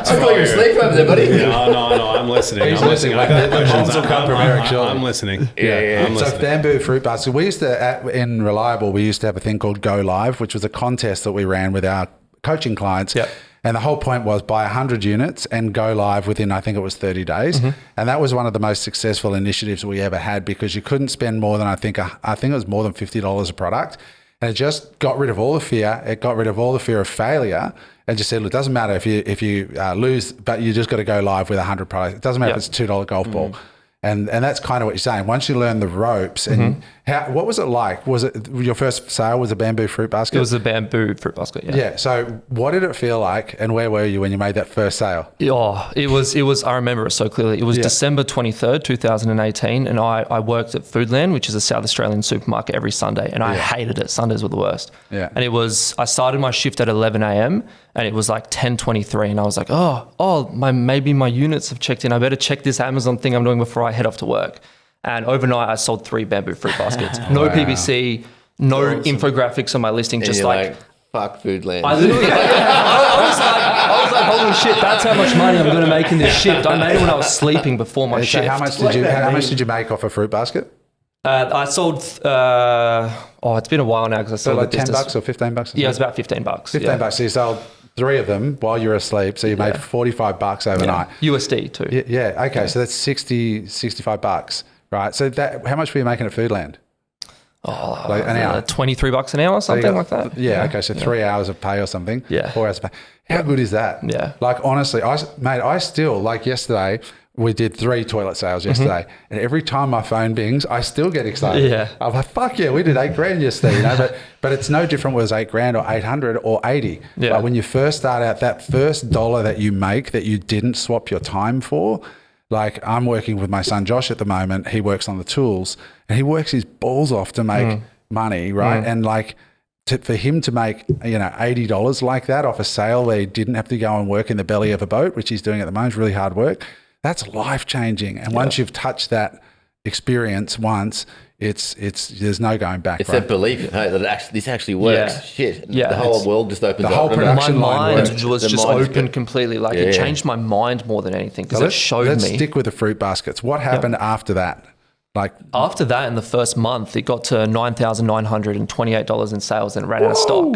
thought you were asleep over there, buddy. No, I'm listening. He's I'm listening. listening. The moms will come from Eric shortly. I'm listening. Yeah. I'm So listening. bamboo fruit basket. We used to, in Reliable, we used to have a thing called Go Live, which was a contest that we ran with our coaching clients. Yep. And the whole point was buy 100 units and go live within, I think it was 30 days. And that was one of the most successful initiatives we ever had, because you couldn't spend more than, I think it was more than $50 a product. And it just got rid of all the fear. It got rid of all the fear of failure, and just said, look, it doesn't matter if you lose, but you just got to go live with 100 products. It doesn't matter if it's a $2 golf ball. And that's kind of what you're saying. Once you learn the ropes, and what was it like? Was it your first sale was a bamboo fruit basket? It was a bamboo fruit basket. Yeah. Yeah. So what did it feel like, and where were you when you made that first sale? Oh, it was. I remember it so clearly. It was December 23rd, 2018, and I worked at Foodland, which is a South Australian supermarket, every Sunday, and I hated it. Sundays were the worst. Yeah. And I started my shift at 11 a.m. and it was like 10:23, and I was like, maybe my units have checked in. I better check this Amazon thing I'm doing before I head off to work. And overnight, I sold 3 bamboo fruit baskets. No PPC, no infographics on my listing, And just you're like fuck Foodland. I literally, I was like, holy shit, that's how much money I'm going to make in this shift. I made it when I was sleeping before my So shift. how much did you make off a fruit basket? I sold, it's been a while now because I So sold like the $10 business. or $15? Yeah, it was about $15. $15. So you sold 3 of them while you were asleep. So you made $45 overnight. USD too. Yeah. Okay. So that's $65, right? So how much were you making at Foodland? Like an hour. $23 an hour or something like that. Yeah. Okay. So 3 hours of pay or something. Yeah. 4 hours of pay. How good is that? Yeah. Like honestly, I still, like yesterday, we did 3 toilet sales yesterday, and every time my phone bings, I still get excited. Yeah. I'm like, fuck yeah, we did $8,000 yesterday, you know. But it's no different whether it's $8,000 or 800 or 80. Yeah. But when you first start out, that first dollar that you make that you didn't swap your time for, like I'm working with my son Josh at the moment. He works on the tools, and he works his balls off to make money, right? And like, for him to make, $80 like that off a sale where he didn't have to go and work in the belly of a boat, which he's doing at the moment, is really hard work. That's life changing. And once you've touched that experience once, it's there's no going back. It's right? that belief, hey, that this actually works. Yeah. Shit. Yeah. The whole world just opens up. the whole production My line mind works. was The just mind's open good. completely. Like it changed my mind more than anything because So it showed let's me. stick with the fruit baskets. What happened after that? Like After that, in the first month, it got to $9,928 in sales and ran out of stock.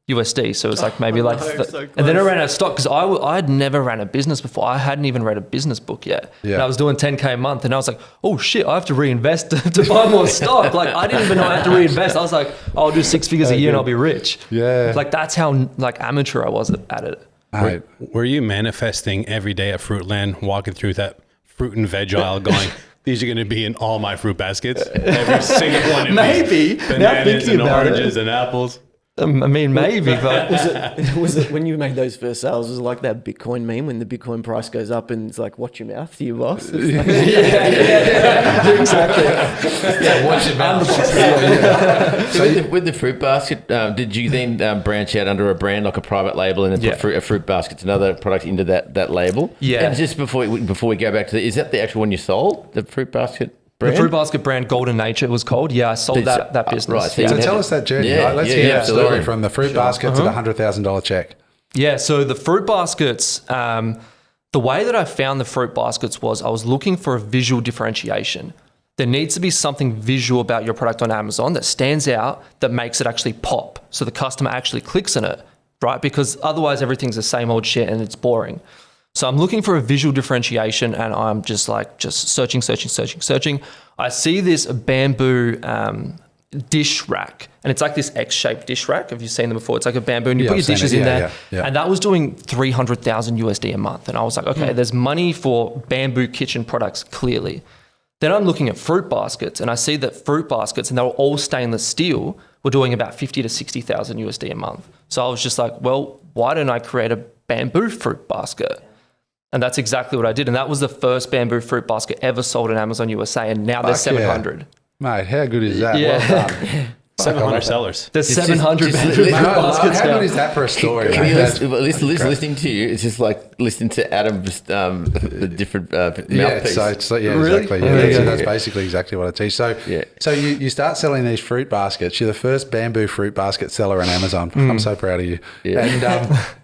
USD. So it was like maybe like, and then I ran out of stock because I had never ran a business before. I hadn't even read a business book yet. Yeah. And I was doing 10K a month and I was like, oh shit, I have to reinvest to buy more stock. Like I didn't even know I had to reinvest. I was like, I'll do 6 figures a year and I'll be rich. Yeah. Like that's how like amateur I was at it. mate, Were you manifesting every day at Fruitland, walking through that fruit and veg aisle going, these are going to be in all my fruit baskets? Every single one of Maybe. these. Now Bananas thinking and about it. oranges and apples. I mean, maybe, but Was it when you made those first sales? Was it like that Bitcoin meme when the Bitcoin price goes up and it's like, watch your mouth, you boss? It's like, exactly. yeah, watch your mouth. So with the fruit basket, did you then branch out under a brand like a private label and then put a fruit basket's another product into that label? Yeah. And just before we go back to is that the actual one you sold, the fruit basket brand? The fruit basket brand, Golden Nature, it was called. Yeah, I sold that business. Right, so Yeah. So tell us that journey, Yeah, right? Let's yeah, hear yeah, that story absolutely. from the fruit basket to the $100,000 check. Yeah, so the fruit baskets, the way that I found the fruit baskets was I was looking for a visual differentiation. There needs to be something visual about your product on Amazon that stands out, that makes it actually pop, so the customer actually clicks on it, right? Because otherwise everything's the same old shit and it's boring. So I'm looking for a visual differentiation and I'm just searching. I see this bamboo dish rack and it's like this X-shaped dish rack. Have you seen them before? It's like a bamboo and you Yeah, put your I've seen dishes it. in Yeah, there. yeah. And that was doing 300,000 USD a month. And I was like, okay, there's money for bamboo kitchen products clearly. Then I'm looking at fruit baskets and I see that fruit baskets, and they were all stainless steel, were doing about 50 to 60,000 USD a month. So I was just like, well, why don't I create a bamboo fruit basket? And that's exactly what I did. And that was the first bamboo fruit basket ever sold on Amazon USA. And now there's Fuck yeah. 700. Mate, how good is that? Yeah. Well done. 700 sellers. There's 700 bamboo fruit baskets How now. good is that for a story? Can you That's- listening to you, it's just like listening to Adam, just the different Yeah, mouthpiece. Really? Exactly. Yeah, that's basically exactly what it is. So, Yeah. so you start selling these fruit baskets. You're the first bamboo fruit basket seller on Amazon. I'm so proud of you. Yeah.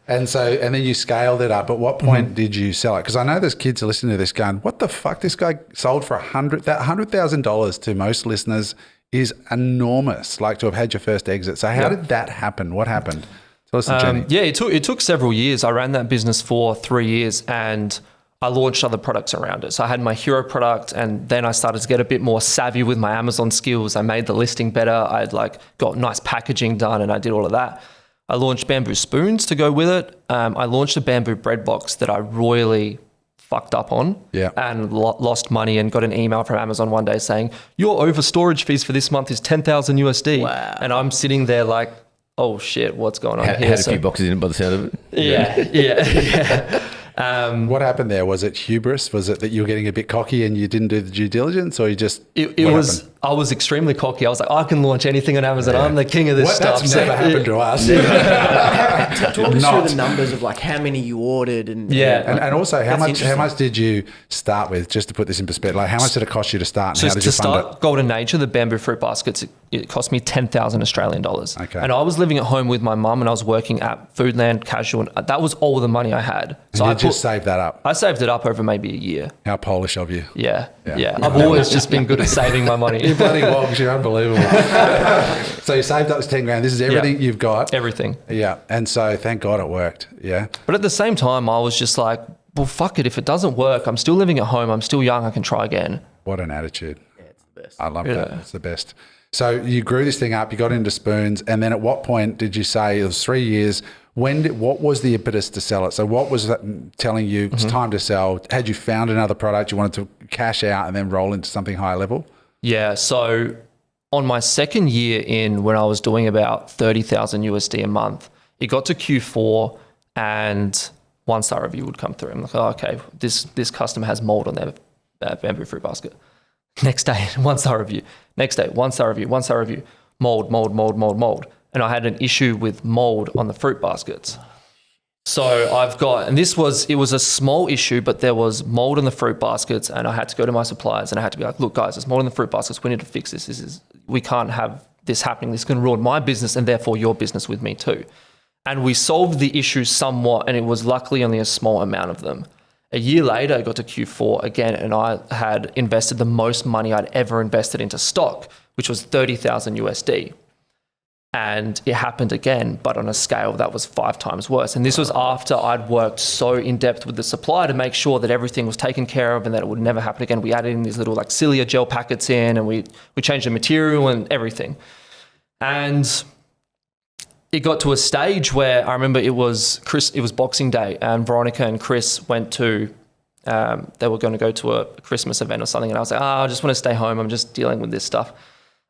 And then you scaled it up. At what point did you sell it? Because I know there's kids listening to this going, "What the fuck? This guy sold for $100,000 to most listeners is enormous. Like to have had your first exit. So how did that happen? What happened? Tell us the journey. Yeah, it took several years. I ran that business for 3 years and I launched other products around it. So I had my hero product and then I started to get a bit more savvy with my Amazon skills. I made the listing better. I'd got nice packaging done and I did all of that. I launched bamboo spoons to go with it. I launched a bamboo bread box that I royally fucked up on and lost money and got an email from Amazon one day saying, your over storage fees for this month is 10,000 USD. Wow. And I'm sitting there like, oh shit, what's going on here? Had a few boxes in it by the sound of it. Yeah. What happened there? Was it hubris? Was it that you were getting a bit cocky and you didn't do the due diligence, or you just? It was. Happened? I was extremely cocky. I was like, I can launch anything on Amazon. I'm the king of this stuff. That's never happened to us. Talk us through the numbers of like how many you ordered and and also how much did you start with? Just to put this in perspective, like how much did it cost you to start? And how did you fund it? Golden Nature, the bamboo fruit baskets, it cost me 10,000 Australian dollars. Okay. And I was living at home with my mum, and I was working at Foodland Casual, and that was all the money I had. So I just saved that up. I saved it up over maybe a year. How Polish of you! Yeah. I've always just been good at saving my money. You bloody wogs, you're unbelievable. So you saved up this 10 grand. This is everything you've got. Everything. Yeah. And so thank God it worked. Yeah. But at the same time, I was just like, well, fuck it. If it doesn't work, I'm still living at home. I'm still young. I can try again. What an attitude. Yeah, it's the best. I love that. It's the best. So you grew this thing up, you got into spoons, and then at what point did you say, it was 3 years, what was the impetus to sell it? So what was that telling you it's time to sell? Had you found another product you wanted to cash out and then roll into something higher level? Yeah. So on my second year in, when I was doing about 30,000 USD a month, it got to Q4 and 1-star review would come through. I'm like, oh, okay, this customer has mold on their bamboo fruit basket. Next day, 1-star review. Next day, 1-star review, 1-star review. Mold. And I had an issue with mold on the fruit baskets. So it was a small issue, but there was mold in the fruit baskets, and I had to go to my suppliers and I had to be like, look, guys, there's mold in the fruit baskets. We need to fix this. We can't have this happening. This can ruin my business and therefore your business with me too. And we solved the issue somewhat, and it was luckily only a small amount of them. A year later, I got to Q4 again, and I had invested the most money I'd ever invested into stock, which was 30,000 USD. And it happened again, but on a scale that was 5 times worse. And this was after I'd worked so in depth with the supplier to make sure that everything was taken care of and that it would never happen again. We added in these little like cilia gel packets in, and we changed the material and everything. And it got to a stage where I remember it was Boxing Day, and Veronica and Chris went to, they were going to go to a Christmas event or something. And I was like, I just want to stay home. I'm just dealing with this stuff.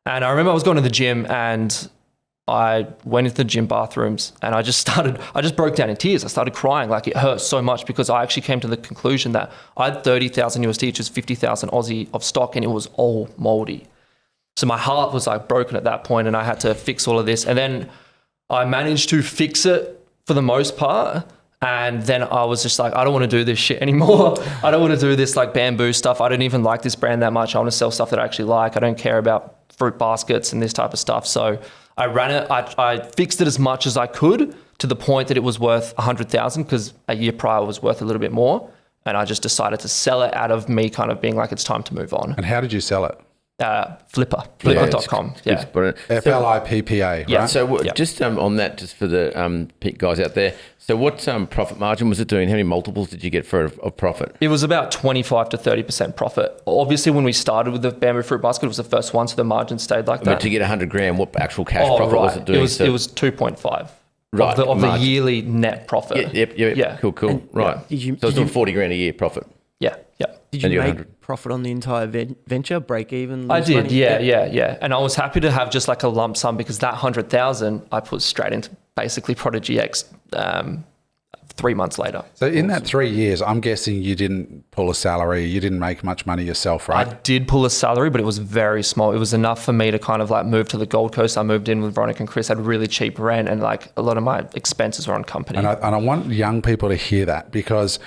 And I remember I was going to the gym, and I went into the gym bathrooms, and I just broke down in tears. I started crying. Like, it hurt so much because I actually came to the conclusion that I had 30,000 USD, which is 50,000 Aussie of stock, and it was all moldy. So my heart was like broken at that point, and I had to fix all of this. And then I managed to fix it for the most part. And then I was just like, I don't want to do this shit anymore. I don't want to do this like bamboo stuff. I don't even like this brand that much. I want to sell stuff that I actually like. I don't care about fruit baskets and this type of stuff. So I ran it. I fixed it as much as I could to the point that it was worth 100,000, because a year prior it was worth a little bit more. And I just decided to sell it out of me kind of being like, it's time to move on. And how did you sell it? Flippa.com. Yeah. FLIPPA, Yeah. right? So just on that, just for the guys out there, so what profit margin was it doing? How many multiples did you get for a profit? It was about 25 to 30% profit. Obviously, when we started with the bamboo fruit basket, it was the first one, so the margin stayed like that. But to get 100 grand, what actual cash profit was it doing? It was 2.5 right, of the yearly net profit. Yeah. Cool. Right. So it's doing 40 grand a year profit. Yeah. Did you make profit on the entire venture, break even? I did, money? Yeah. And I was happy to have just like a lump sum, because that 100,000 I put straight into basically prodigyX 3 months later. So in that 3 years, I'm guessing you didn't pull a salary, you didn't make much money yourself, right? I did pull a salary, but it was very small. It was enough for me to kind of like move to the Gold Coast. I moved in with Veronica and Chris, had really cheap rent, and like a lot of my expenses were on company. And I want young people to hear that because,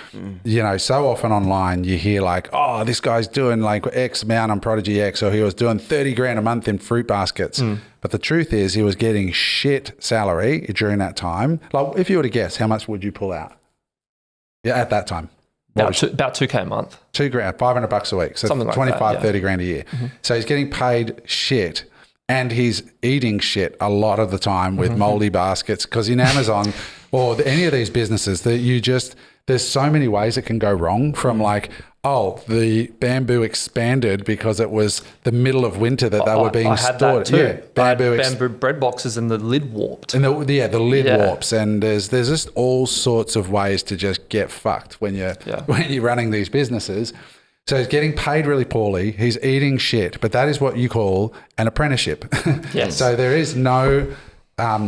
you know, so often online you hear like, oh, this guy's doing like X amount on prodigyX, or he was doing 30 grand a month in fruit baskets. But the truth is he was getting shit salary during that time. Like if you were to guess, how much would you pull out? Yeah, at that time. About 2K a month. $2 grand, $500 a week. So something like 25, that, 30 grand a year. So he's getting paid shit and he's eating shit a lot of the time with moldy baskets, because in Amazon or any of these businesses that you just, there's so many ways it can go wrong from like, oh, the bamboo expanded because it was the middle of winter that they were being stored. That too. Bamboo bread boxes and the lid warped. And the lid warps. And there's just all sorts of ways to just get fucked when you're running these businesses. So he's getting paid really poorly. He's eating shit, but that is what you call an apprenticeship. Yes. So there is no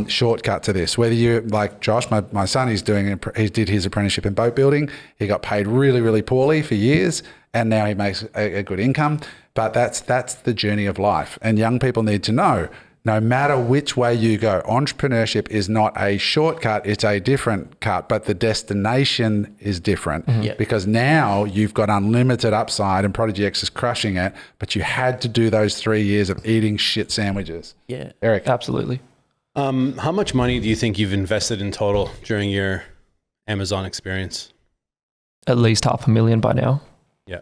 shortcut to this. Whether you like Josh, my son, he did his apprenticeship in boat building. He got paid really, really poorly for years, and now he makes a good income. But that's the journey of life, and young people need to know. No matter which way you go, entrepreneurship is not a shortcut, it's a different cut, but the destination is different because now you've got unlimited upside and prodigyX is crushing it, but you had to do those 3 years of eating shit sandwiches. Yeah. Eric? Absolutely. How much money do you think you've invested in total during your Amazon experience? At least $500,000 by now. Yeah.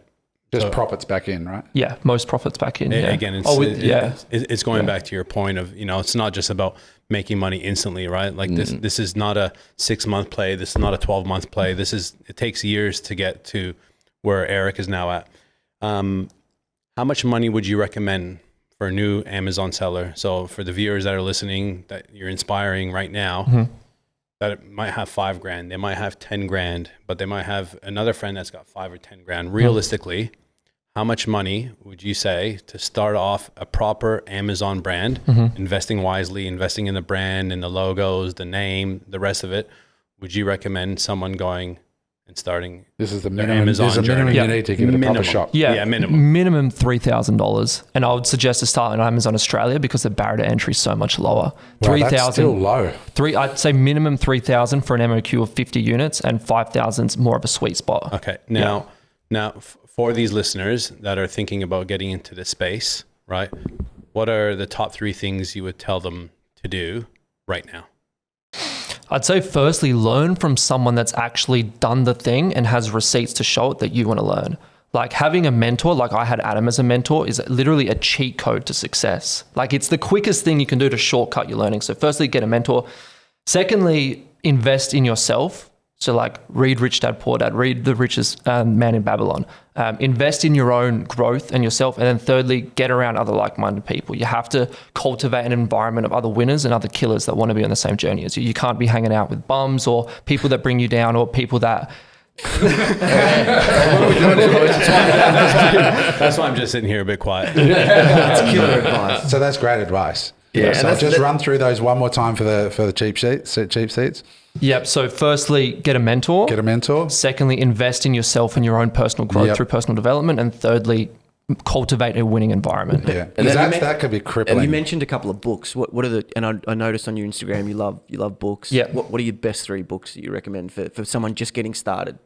Just profits back in, right? Yeah, most profits back in. Again, it's going back to your point of, you know, it's not just about making money instantly, right? Like this is not a 6-month play. This is not a 12-month play. It takes years to get to where Eric is now at. How much money would you recommend for a new Amazon seller? So for the viewers that are listening, that you're inspiring right now, that it might have $5 grand, they might have 10 grand, but they might have another friend that's got 5 or 10 grand. Realistically, how much money would you say to start off a proper Amazon brand, investing wisely, investing in the brand and the logos, the name, the rest of it? Would you recommend someone going and starting? This is the minimum. Amazon This is the minimum you need to give it a proper shop. Yeah, minimum $3,000, and I would suggest to start on Amazon Australia because the barrier to entry is so much lower. Wow, that's still low. I'd say minimum 3,000 for an MOQ of 50 units, and 5,000 is more of a sweet spot. Okay, now for these listeners that are thinking about getting into this space, right? What are the top 3 things you would tell them to do right now? I'd say firstly, learn from someone that's actually done the thing and has receipts to show it that you want to learn. Like having a mentor, like I had Adam as a mentor, is literally a cheat code to success. Like it's the quickest thing you can do to shortcut your learning. So firstly, get a mentor. Secondly, invest in yourself. So like read Rich Dad Poor Dad, read The Richest Man in Babylon. Invest in your own growth and yourself. And then thirdly, get around other like-minded people. You have to cultivate an environment of other winners and other killers that want to be on the same journey as you. You can't be hanging out with bums or people that bring you down or people that... That's why I'm just sitting here a bit quiet. That's killer advice. So that's great advice. Yeah. So just run through those one more time for the cheap seats. Yep. So firstly, get a mentor. Get a mentor. Secondly, invest in yourself and your own personal growth through personal development. And thirdly, cultivate a winning environment. Yeah. And that could be crippling. And you mentioned a couple of books. What are the? And I noticed on your Instagram you love books. Yeah. What are your best 3 books that you recommend for someone just getting started?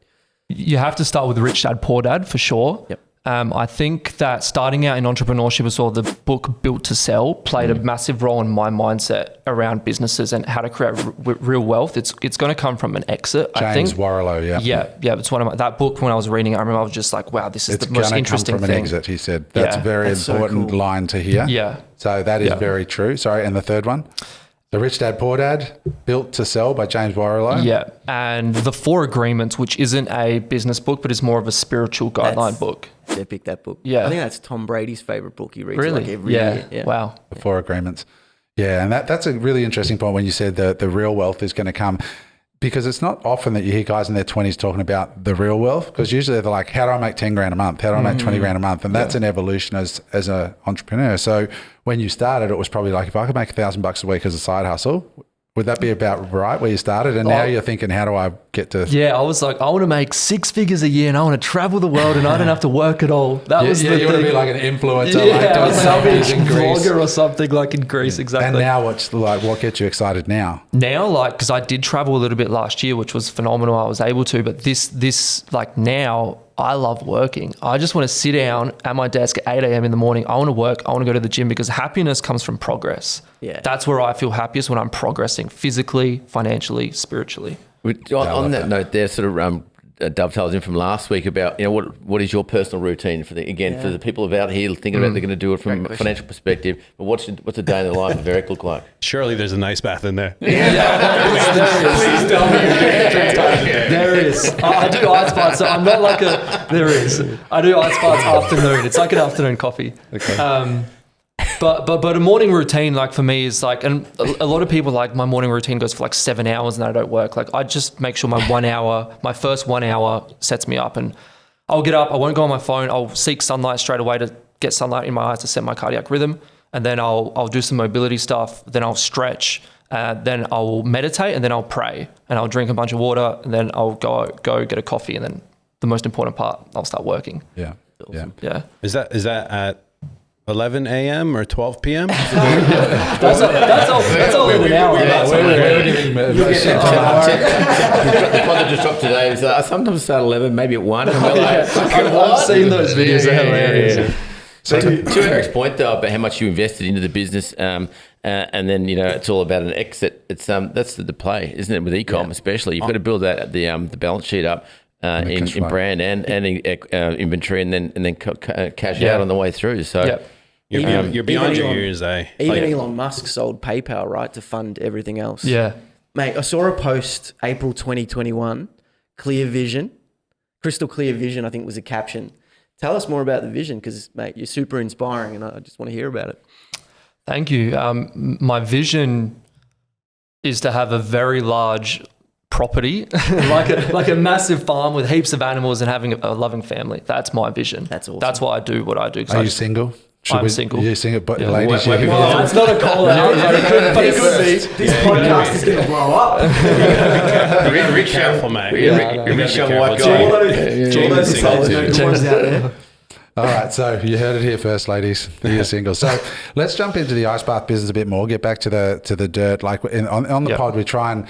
You have to start with Rich Dad Poor Dad for sure. Yep. I think that starting out in entrepreneurship as well, the book Built to Sell played a massive role in my mindset around businesses and how to create real wealth. It's going to come from an exit, I think. James Warrilow, Yeah, it's one of that book when I was reading it, I remember I was just like, wow, this is the most interesting thing. It's going to come from an exit, he said. That's a very important line to hear. Yeah. So that is very true. Sorry, and the third one? The Rich Dad Poor Dad, Built to Sell by James Warrilow. Yeah, and The 4 Agreements, which isn't a business book, but is more of a spiritual guideline book. Epic, that book. Yeah. I think that's Tom Brady's favorite book. He reads really? like every year. Yeah. Wow. The 4 Agreements. Yeah, and that's a really interesting point when you said the real wealth is going to come. Because it's not often that you hear guys in their 20s talking about the real wealth, because usually they're like, how do I make 10 grand a month? How do I make 20 grand a month? And that's an evolution as an entrepreneur. So when you started, it was probably like, if I could make $1,000 a week as a side hustle, Would that be about right where you started? And now you're thinking, how do I get to... Yeah, I was like, I want to make 6 figures a year and I want to travel the world and I don't have to work at all. That was the you want to thing. be like an influencer, I'll be a in Greece. vlogger or something like in Greece, exactly. And now what gets you excited now? Now, like, because I did travel a little bit last year, which was phenomenal. I was able to, but this like now, I love working. I just want to sit down at my desk at 8 a.m. in the morning. I want to work. I want to go to the gym because happiness comes from progress. Yeah. That's where I feel happiest, when I'm progressing physically, financially, spiritually. On that note, there sort of dovetails in from last week about, you know, what is your personal routine for the people out here thinking about they're going to do it from a financial perspective. But what's a day in the life of Eric look like? Surely there's a nice bath in there. Please tell me. There is. I do ice baths. So I'm not like there is. I do ice baths afternoon. It's like an afternoon coffee. Okay. But a morning routine, like for me, is like, and a lot of people, like, my morning routine goes for like 7 hours and I don't work. Like, I just make sure my first 1 hour sets me up, and I'll get up. I won't go on my phone. I'll seek sunlight straight away to get sunlight in my eyes to set my cardiac rhythm. And then I'll do some mobility stuff. Then I'll stretch. Then I'll meditate, and then I'll pray, and I'll drink a bunch of water, and then I'll go get a coffee. And then the most important part, I'll start working. Yeah. Awesome. Yeah. Is that at 11 a.m. or 12 p.m.? That's all in an hour. The pod that just dropped today was I sometimes start at 11, maybe at 1. And we're like, I've seen those videos. They're hilarious. Yeah. So to Eric's point though about how much you invested into the business, and then, you know, it's all about an exit. It's that's the play, isn't it? With e-com, especially, you've got to build that the balance sheet up. In brand and inventory, and then cash out on the way through. So you're beyond your years, Even Elon Musk sold PayPal, right, to fund everything else. Yeah, mate. I saw a post April 2021. Clear vision, crystal clear vision. I think was a caption. Tell us more about the vision, because, mate, you're super inspiring, and I just want to hear about it. Thank you. My vision is to have a very large property, like a massive farm with heaps of animals and having a loving family. That's my vision. That's awesome. That's why I do what I do. Are you single? I'm single. You're single, but Yeah. ladies, Well, it's not a call out, but it could be. This podcast is going to blow up. Be careful, mate. Rich young white guy. All right, so you heard it here first, ladies. You're single. So let's jump into the ice bath business a bit more. Get back to the dirt. Like on the pod, we try and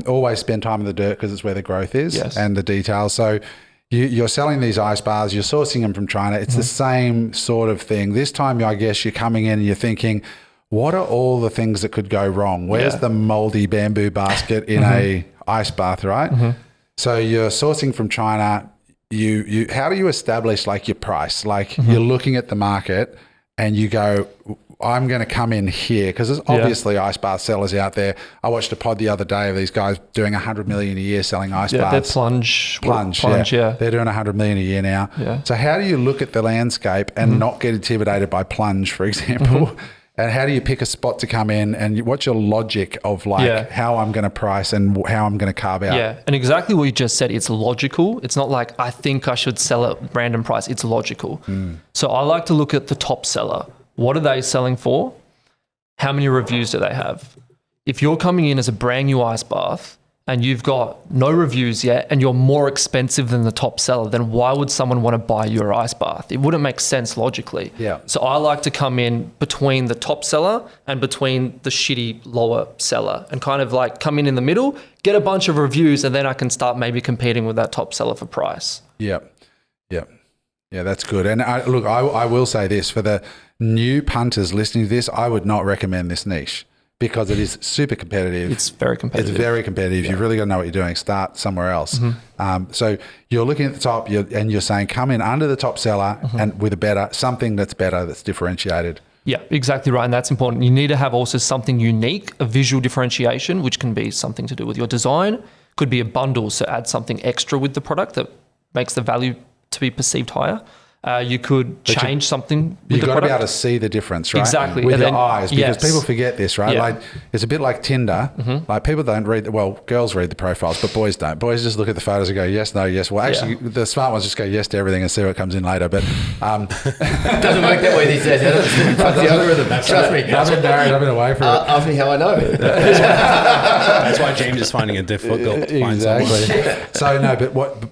always spend time in the dirt because it's where the growth is and the details. So you're selling these ice baths, you're sourcing them from China. It's the same sort of thing. This time, I guess you're coming in and you're thinking, what are all the things that could go wrong? Where's the moldy bamboo basket in a ice bath, right? So you're sourcing from China. You how do you establish like your price? Like you're looking at the market and you go, I'm going to come in here, because there's obviously ice bath sellers out there. I watched a pod the other day of these guys doing 100 million a year selling ice baths. They're plunge. Yeah. They're doing 100 million a year now. Yeah. So how do you look at the landscape and not get intimidated by plunge, for example? And how do you pick a spot to come in, and what's your logic of like how I'm going to price and how I'm going to carve out? Yeah, and exactly what you just said. It's logical. It's not like I think I should sell at random price. It's logical. So I like to look at the top seller. What are they selling for? How many reviews do they have? If you're coming in as a brand new ice bath and you've got no reviews yet and you're more expensive than the top seller, then why would someone want to buy your ice bath? It wouldn't make sense logically. Yeah. So I like to come in between the top seller and between the shitty lower seller and kind of like come in the middle, get a bunch of reviews, and then I can start maybe competing with that top seller for price. Yeah, that's good. And I will say this, for the new punters listening to this, I would not recommend this niche because it is super competitive. It's very competitive. It's very competitive. You've really got to know what you're doing. Start somewhere else. So you're looking at the top and you're saying, come in under the top seller and with something that's better, that's differentiated. Yeah, exactly right. And that's important. You need to have also something unique, a visual differentiation, which can be something to do with your design, could be a bundle. So add something extra with the product that makes the value to be perceived higher. You could change something. You've got to be able to see the difference, right? Exactly. With And your then- eyes, because yes. people forget this, right? Yeah. Like it's a bit like Tinder. Like people don't read, girls read the profiles, but boys don't. Boys just look at the photos and go, yes, no, yes. Well, actually, the smart ones just go yes to everything and see what comes in later. But It doesn't work that way these days. That's the algorithm. Trust me. I've been married, I've been away from it. Ask me how I know. That's why James is finding it difficult to find someone. Exactly. So no,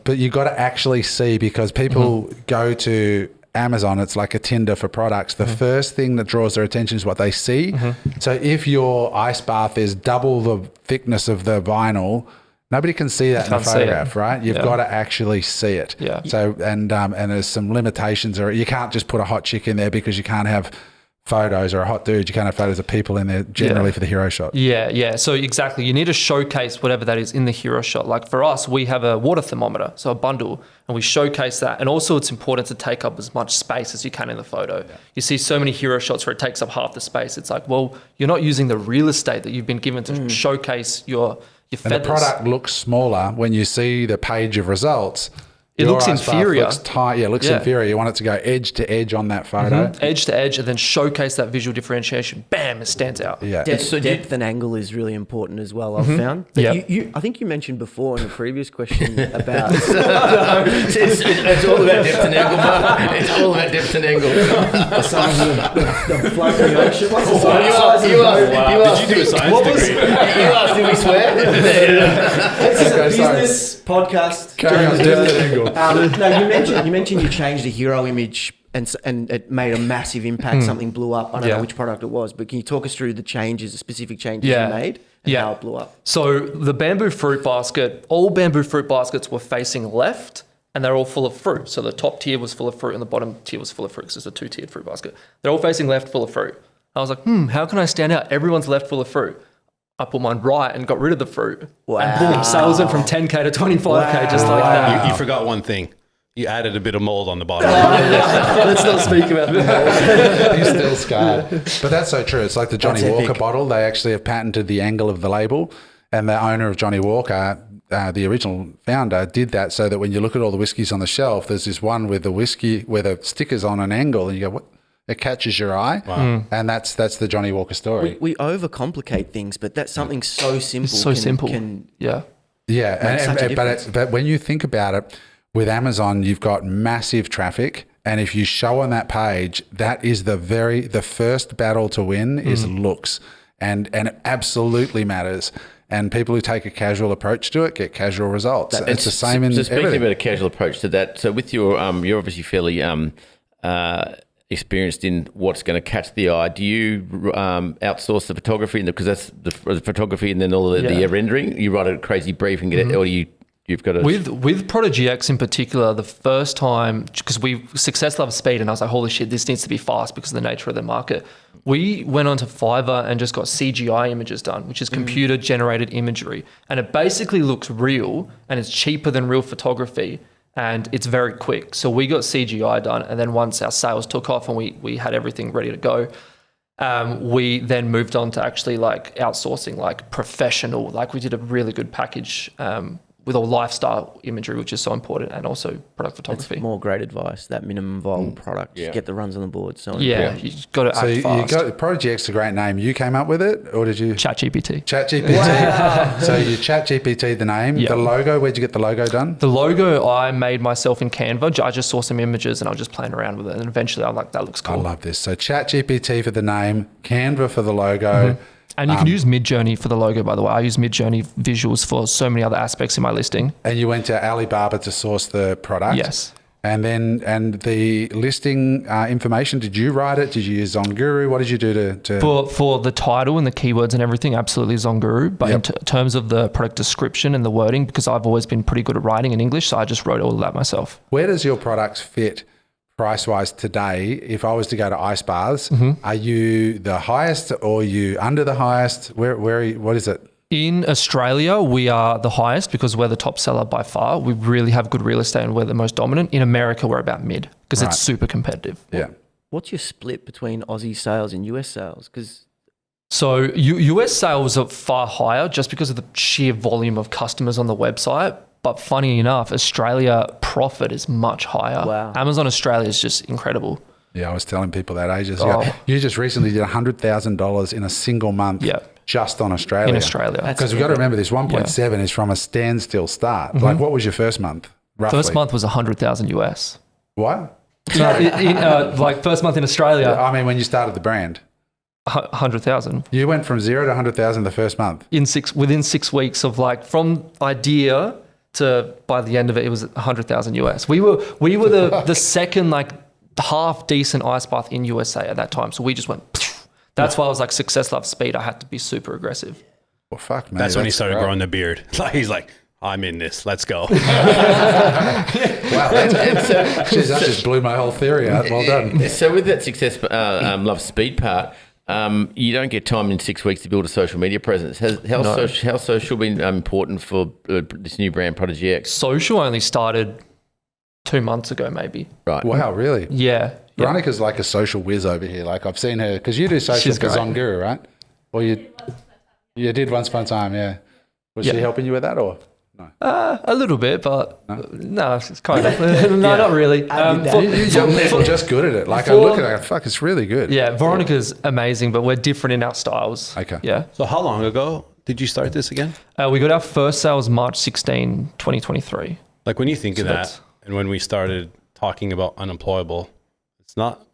but you got to actually see, because people go to Amazon, it's like a Tinder for products. The first thing that draws their attention is what they see. So if your ice bath is double the thickness of the vinyl, nobody can see that in a photograph, right? You've got to actually see it. Yeah. So and there's some limitations, or you can't just put a hot chick in there because you can't have photos, or a hot dude. You can't have photos of people in there generally for the hero shot. Yeah. So exactly, you need to showcase whatever that is in the hero shot. Like for us, we have a water thermometer, so a bundle, and we showcase that. And also it's important to take up as much space as you can in the photo. Yeah. You see so many hero shots where it takes up half the space. It's like, well, you're not using the real estate that you've been given to showcase your feathers. And the product looks smaller when you see the page of results. It looks inferior. Looks tight. Yeah, it looks inferior. You want it to go edge to edge on that photo. Edge to edge, and then showcase that visual differentiation. Bam, it stands out. Yeah. Depth and angle is really important as well, I've found. But I think you mentioned before in the previous question about... It's all about depth and angle, man. It's all about depth and angle. the size of the floating ocean. What's the size You of asked, Did you do a science degree? You asked, did we swear? This is a Okay, sorry. business podcast. Carry on, depth and angle. No, you mentioned you changed the hero image and it made a massive impact. Something blew up. I don't know which product it was, but can you talk us through the specific changes you made and how it blew up? So the bamboo fruit basket, all bamboo fruit baskets were facing left, and they're all full of fruit. So the top tier was full of fruit and the bottom tier was full of fruit, because it's a 2-tiered fruit basket. They're all facing left, full of fruit. I was like, how can I stand out? Everyone's left full of fruit. I put mine right and got rid of the fruit. Wow. And boom, sales went from 10K to 25K just like that. You forgot one thing. You added a bit of mold on the bottom. Let's not speak about that. He's still scarred. But that's so true. It's like the Johnny Walker bottle. They actually have patented the angle of the label, and the owner of Johnny Walker, the original founder, did that so that when you look at all the whiskies on the shelf, there's this one with the whiskey where the sticker's on an angle, and you go, what? It catches your eye. Wow. And that's the Johnny Walker story. We overcomplicate things, but that's something so simple. It's so simple. Yeah, but when you think about it, with Amazon, you've got massive traffic, and if you show on that page, that is the first battle to win is looks, and it absolutely matters. And people who take a casual approach to it get casual results. It's the same in speaking everything. about a casual approach to that, so with your you're obviously fairly experienced in what's going to catch the eye. Do you outsource the photography, because that's the photography and then all the rendering? You write a crazy brief and get it, or you've got to... With prodigyX in particular, the first time, because success loves speed, and I was like, holy shit, this needs to be fast because of the nature of the market. We went onto Fiverr and just got CGI images done, which is computer generated imagery. And it basically looks real, and it's cheaper than real photography, and it's very quick. So we got CGI done, and then once our sales took off and we had everything ready to go, we then moved on to actually like outsourcing like professional, like we did a really good package with all lifestyle imagery, which is so important, and also product photography. That's more great advice, that minimum viable product. Just get the runs on the board. So you've got to act fast. ProdigyX is a great name. You came up with it, or did you? ChatGPT. ChatGPT. So you ChatGPT the name. The logo, where'd you get the logo done? The logo I made myself in Canva. I just saw some images and I was just playing around with it. And eventually I'm like, that looks cool. I love this. So ChatGPT for the name, Canva for the logo. And you can use Midjourney for the logo, by the way. I use Midjourney visuals for so many other aspects in my listing. And you went to Alibaba to source the product? Yes. And the listing information, did you write it? Did you use Zonguru? What did you do to... For the title and the keywords and everything, absolutely Zonguru. But in terms of the product description and the wording, because I've always been pretty good at writing in English, so I just wrote all of that myself. Where does your product fit price-wise today? If I was to go to ice baths, are you the highest or are you under the highest? What is it? In Australia, we are the highest because we're the top seller by far. We really have good real estate and we're the most dominant. In America, we're about mid because it's super competitive. Yeah. What's your split between Aussie sales and US sales? So US sales are far higher just because of the sheer volume of customers on the website. But funny enough, Australia profit is much higher. Wow. Amazon Australia is just incredible. Yeah, I was telling people that ages ago. You just recently did $100,000 in a single month just on Australia. In Australia. Because we've got to remember this 1.7 is from a standstill start. Like, what was your first month, roughly? First month was 100,000 US. What? No, like first month in Australia. I mean, when you started the brand. 100,000. You went from 0 to 100,000 the first month. Within 6 weeks of like from idea to by the end of it, it was 100,000 US. We were the second like half decent ice bath in USA at that time. So we just went. That's why I was like, success loves speed. I had to be super aggressive. Well, fuck, man. That's when he started growing the beard. Like he's like, I'm in this. Let's go. Wow, that just blew my whole theory out. Well done. So with that success love speed part, you don't get time in 6 weeks to build a social media presence. How social been important for this new brand, prodigyX? Social only started 2 months ago, maybe. Right. Wow, really? Yeah. Veronica's like a social whiz over here. Like I've seen her, because you do social for Zonguru, right? Or you did once upon a time, yeah. Was she helping you with that or? No. A little bit, but no, it's kind of no, not really. You young people are just good at it. Like I look at it, fuck, it's really good. Yeah, Veronica's amazing, but we're different in our styles. Okay. Yeah. So how long ago did you start this again? We got our first sales March 16, 2023. Like when you think of that, and when we started talking about Unemployable, it's not,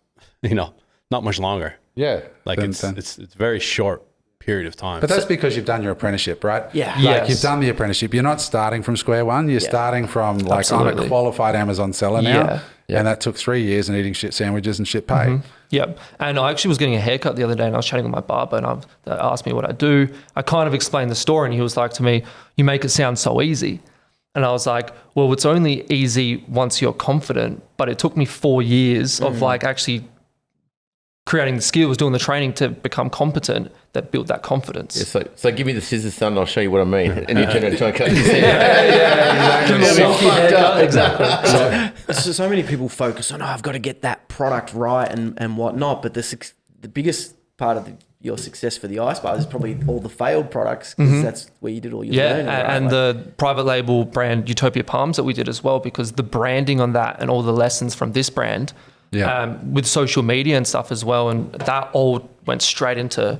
not much longer. Yeah. Like it's very short period of time. But that's because you've done your apprenticeship, right? Yeah. Like you've done the apprenticeship. You're not starting from square one. You're starting from like I'm a qualified Amazon seller now. Yeah. And that took 3 years and eating shit sandwiches and shit pay. Yep. And I actually was getting a haircut the other day and I was chatting with my barber and they asked me what I do. I kind of explained the story and he was like to me, you make it sound so easy. And I was like, well, it's only easy once you're confident. But it took me 4 years of like actually creating the skills, doing the training to become competent that built that confidence. Yeah, so give me the scissors, son, and I'll show you what I mean. And you turn around and try and cut his hair. Exactly. So many people focus on, I've got to get that product right and whatnot. But the biggest part of your success for the ice bar is probably all the failed products because that's where you did all your learning. Right? And the private label brand Utopia Palms that we did as well, because the branding on that and all the lessons from this brand with social media and stuff as well. And that all went straight into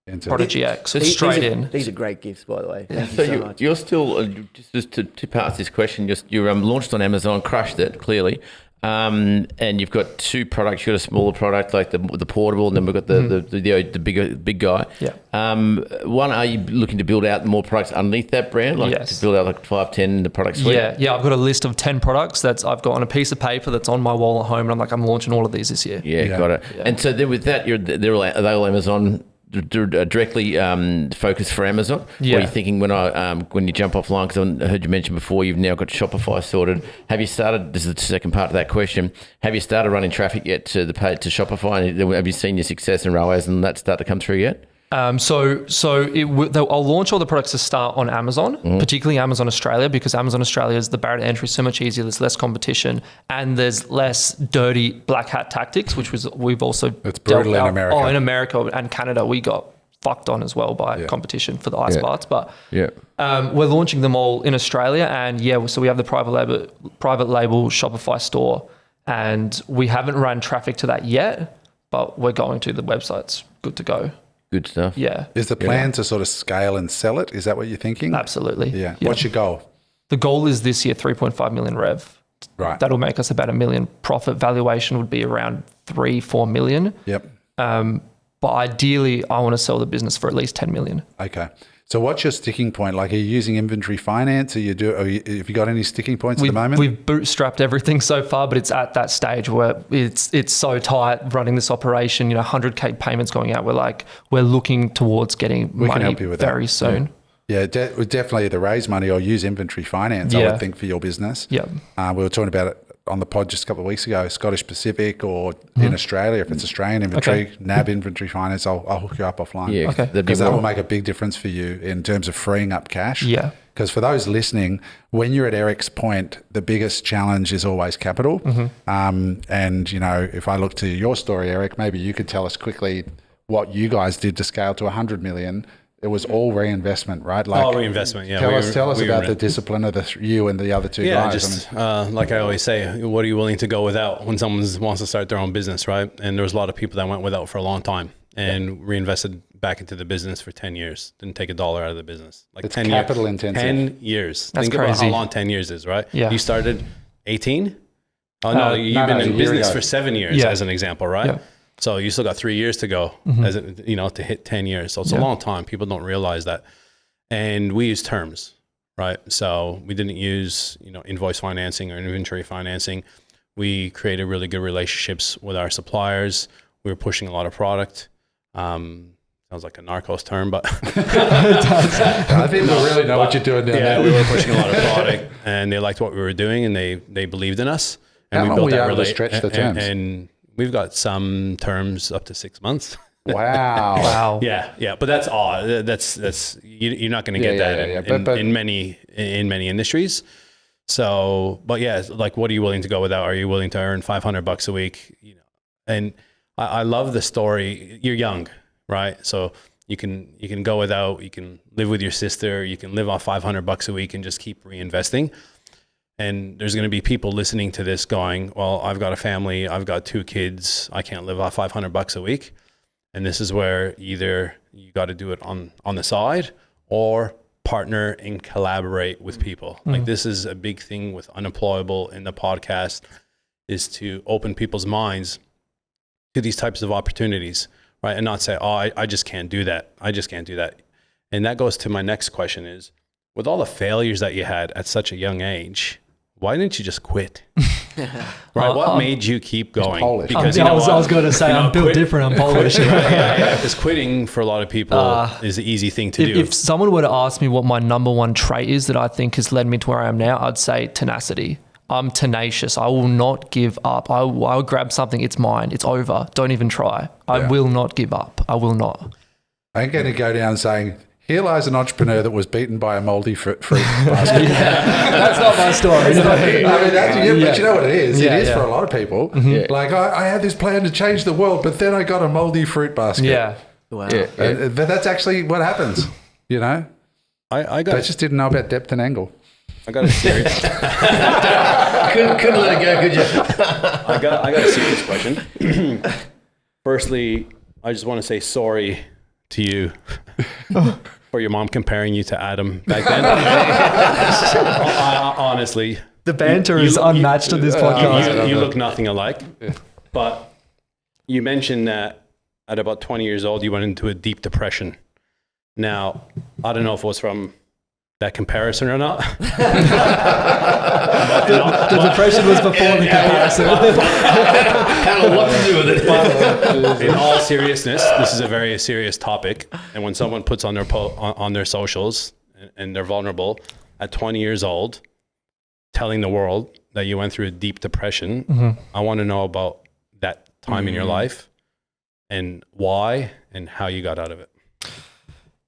prodigyX. These are great gifts, by the way. Thank you so much. You're still, just to pass this question, you're launched on Amazon, crushed it, clearly. And you've got two products. You've got a smaller product like the portable, and then we've got the big guy. Yeah. One, are you looking to build out more products underneath that brand, to build out like 5, 10 in the product suite? Yeah. I've got a list of 10 products I've got on a piece of paper that's on my wall at home, and I'm launching all of these this year. Yeah. Got it. Yeah. And so then with that, are they all Amazon? Directly focused for Amazon? What are you thinking when you jump offline? Because I heard you mention before you've now got Shopify sorted. Have you started? This is the second part of that question. Have you started running traffic yet to Shopify? Have you seen your success in ROAS and that start to come through yet? I'll launch all the products to start on Amazon, particularly Amazon Australia, because Amazon Australia is the barrier to entry so much easier. There's less competition and there's less dirty black hat tactics, which we've also it's brutal in America. Oh, in America and Canada, we got fucked on as well by competition for the ice baths. But we're launching them all in Australia, and so we have the private label Shopify store, and we haven't run traffic to that yet, but we're going to. The website's good to go. Good stuff. Yeah. Is the plan to sort of scale and sell it? Is that what you're thinking? Absolutely. Yeah. What's your goal? The goal is this year 3.5 million rev. Right. That'll make us about $1 million. Profit valuation would be around 3-4 million. Yep. But ideally, I want to sell the business for at least 10 million. Okay. So what's your sticking point? Like, are you using inventory finance? Have you got any sticking points at the moment? We've bootstrapped everything so far, but it's at that stage where it's so tight running this operation, 100K payments going out. We're looking towards getting money very soon. Yeah, we definitely either raise money or use inventory finance, I would think, for your business. Yeah. We were talking about it on the pod just a couple of weeks ago, Scottish Pacific or in Australia, if it's Australian inventory, NAB inventory finance, I'll hook you up offline. Yeah, because that will make a big difference for you in terms of freeing up cash. Yeah. Because for those listening, when you're at Eric's point, the biggest challenge is always capital. And, if I look to your story, Eric, maybe you could tell us quickly what you guys did to scale to 100 million. it was all reinvestment, right? All reinvestment, yeah. Tell us about the discipline of you and the other two guys. Just like I always say, what are you willing to go without when someone wants to start their own business, right? And there was a lot of people that went without for a long time and reinvested back into the business for 10 years. Didn't take $1 out of the business. Like it's 10 capital years. intensive. 10 years. That's Think crazy. about how long 10 years is, right? Yeah. You started 18? Oh, no, you've been in business for 7 years as an example, right? Yeah. So you still got 3 years to go to hit 10 years. So it's a long time. People don't realize that. And we use terms, right? So we didn't use, invoice financing or inventory financing. We created really good relationships with our suppliers. We were pushing a lot of product. Sounds like a narcos term, but I think we really know what you're doing down there. We were pushing a lot of product, and they liked what we were doing, and they believed in us. And How we long built were you that able to stretch the terms? And we've got some terms up to 6 months. Wow. Wow. Yeah, but that's all. That's you're not going to get that in many industries. So, but like, what are you willing to go without? Are you willing to earn $500 a week? And I love the story. You're young, right? So you can go without. You can live with your sister. You can live off $500 a week and just keep reinvesting. And there's going to be people listening to this going, well, I've got a family. I've got 2 kids. I can't live off $500 a week. And this is where either you got to do it on the side or partner and collaborate with people. Like, this is a big thing with Unemployable in the podcast, is to open people's minds to these types of opportunities, right? And not say, oh, I just can't do that. I just can't do that. And that goes to my next question is, with all the failures that you had at such a young age, why didn't you just quit? Right? What made you keep going? Polish. Because I was going to say, I'm built different. I'm Polish. Because quitting for a lot of people is the easy thing to do. If someone were to ask me what my number one trait is that I think has led me to where I am now, I'd say tenacity. I'm tenacious. I will not give up. I'll grab something. It's mine. It's over. Don't even try. I will not give up. I will not. I'm going to go down saying, here lies an entrepreneur that was beaten by a moldy fruit basket. That's not my story. But you know what it is? It is for a lot of people. Mm-hmm. Like, I had this plan to change the world, but then I got a moldy fruit basket. Yeah. Wow. But that's actually what happens, I They just didn't know about depth and angle. I got a serious. couldn't let it go, could you? I got a serious question. Firstly, I just want to say sorry to you for your mom comparing you to Adam back then. Honestly, The banter is unmatched on this podcast. You look nothing alike. But you mentioned that at about 20 years old, you went into a deep depression. Now, I don't know if it was from that comparison or not. The depression was before the comparison. Had a lot to do with it. In all seriousness, this is a very serious topic. And when someone puts on their on their socials and they're vulnerable at 20 years old, telling the world that you went through a deep depression, I want to know about that time in your life and why and how you got out of it.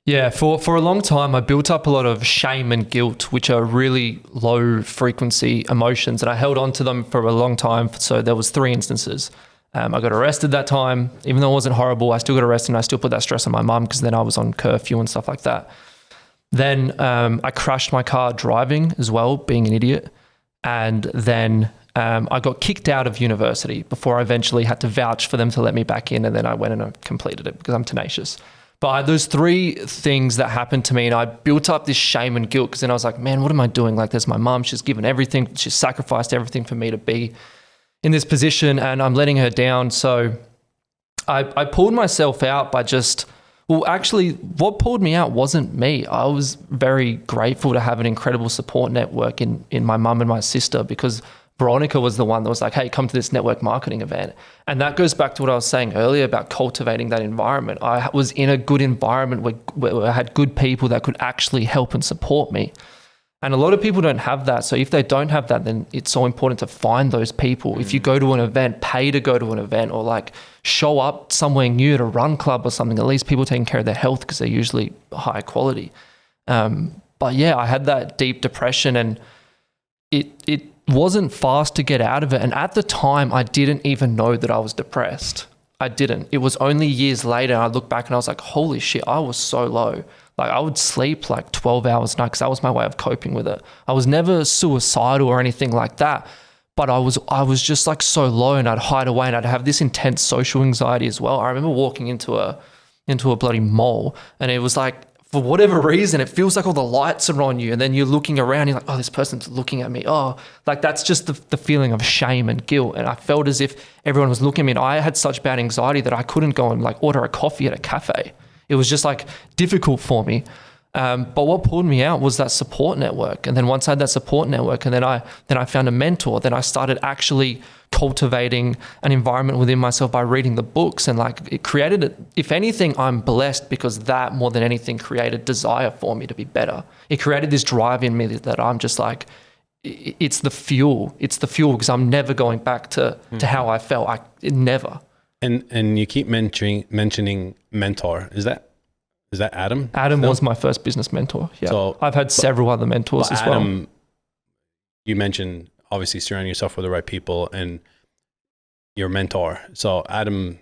Yeah, for a long time, I built up a lot of shame and guilt, which are really low frequency emotions, and I held on to them for a long time. So there was 3 instances. I got arrested that time. Even though it wasn't horrible, I still got arrested, and I still put that stress on my mum because then I was on curfew and stuff like that. Then I crashed my car driving as well, being an idiot. And then I got kicked out of university before I eventually had to vouch for them to let me back in, and then I went and I completed it because I'm tenacious. But those 3 things that happened to me, and I built up this shame and guilt because then I was like, man, what am I doing? Like, there's my mum. She's given everything. She's sacrificed everything for me to be in this position, and I'm letting her down. So I pulled myself out by actually, what pulled me out wasn't me. I was very grateful to have an incredible support network in my mum and my sister, because Veronica was the one that was like, hey, come to this network marketing event. And that goes back to what I was saying earlier about cultivating that environment. I was in a good environment where I had good people that could actually help and support me. And a lot of people don't have that. So if they don't have that, then it's so important to find those people. If you go to an event, pay to go to an event, or like show up somewhere new at a run club or something, at least people taking care of their health because they're usually high quality. But yeah, I had that deep depression, and it wasn't fast to get out of it. And at the time, I didn't even know that I was depressed. I didn't. It was only years later I looked back and I was like, holy shit, I was so low. Like I would sleep like 12 hours a night because that was my way of coping with it. I was never suicidal or anything like that, but I was just like so low, and I'd hide away, and I'd have this intense social anxiety as well. I remember walking into a bloody mall, and it was like, for whatever reason, it feels like all the lights are on you, and then you're looking around, you're like, oh, this person's looking at me. Oh, like that's just the feeling of shame and guilt. And I felt as if everyone was looking at me, and I had such bad anxiety that I couldn't go and like order a coffee at a cafe. It was just like difficult for me. But what pulled me out was that support network. And then once I had that support network, and then I found a mentor, then I started actually cultivating an environment within myself by reading the books, and like it created, if anything, I'm blessed because that more than anything created desire for me to be better. It created this drive in me that I'm just like, it's the fuel because I'm never going back to how I felt. Never. And you keep mentioning mentor. Is that Adam? Adam was my first business mentor. Yeah. So, I've had several other mentors as Adam, well. You mentioned obviously surrounding yourself with the right people and your mentor. So Adam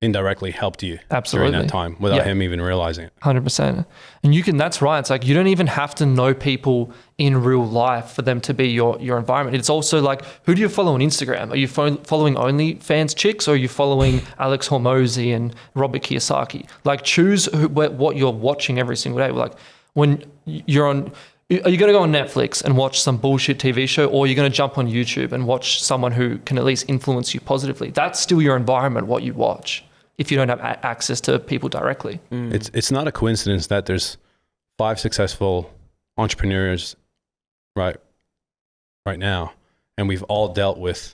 indirectly helped you during that time without him even realizing it. 100%. And that's right. It's like, you don't even have to know people in real life for them to be your environment. It's also like, who do you follow on Instagram? Are you following OnlyFans chicks, or are you following Alex Hormozi and Robert Kiyosaki? Like, choose what you're watching every single day. Like, when you're on, are you going to go on Netflix and watch some bullshit TV show, or are you going to jump on YouTube and watch someone who can at least influence you positively? That's still your environment, what you watch, if you don't have access to people directly. It's not a coincidence that there's 5 successful entrepreneurs right now, and we've all dealt with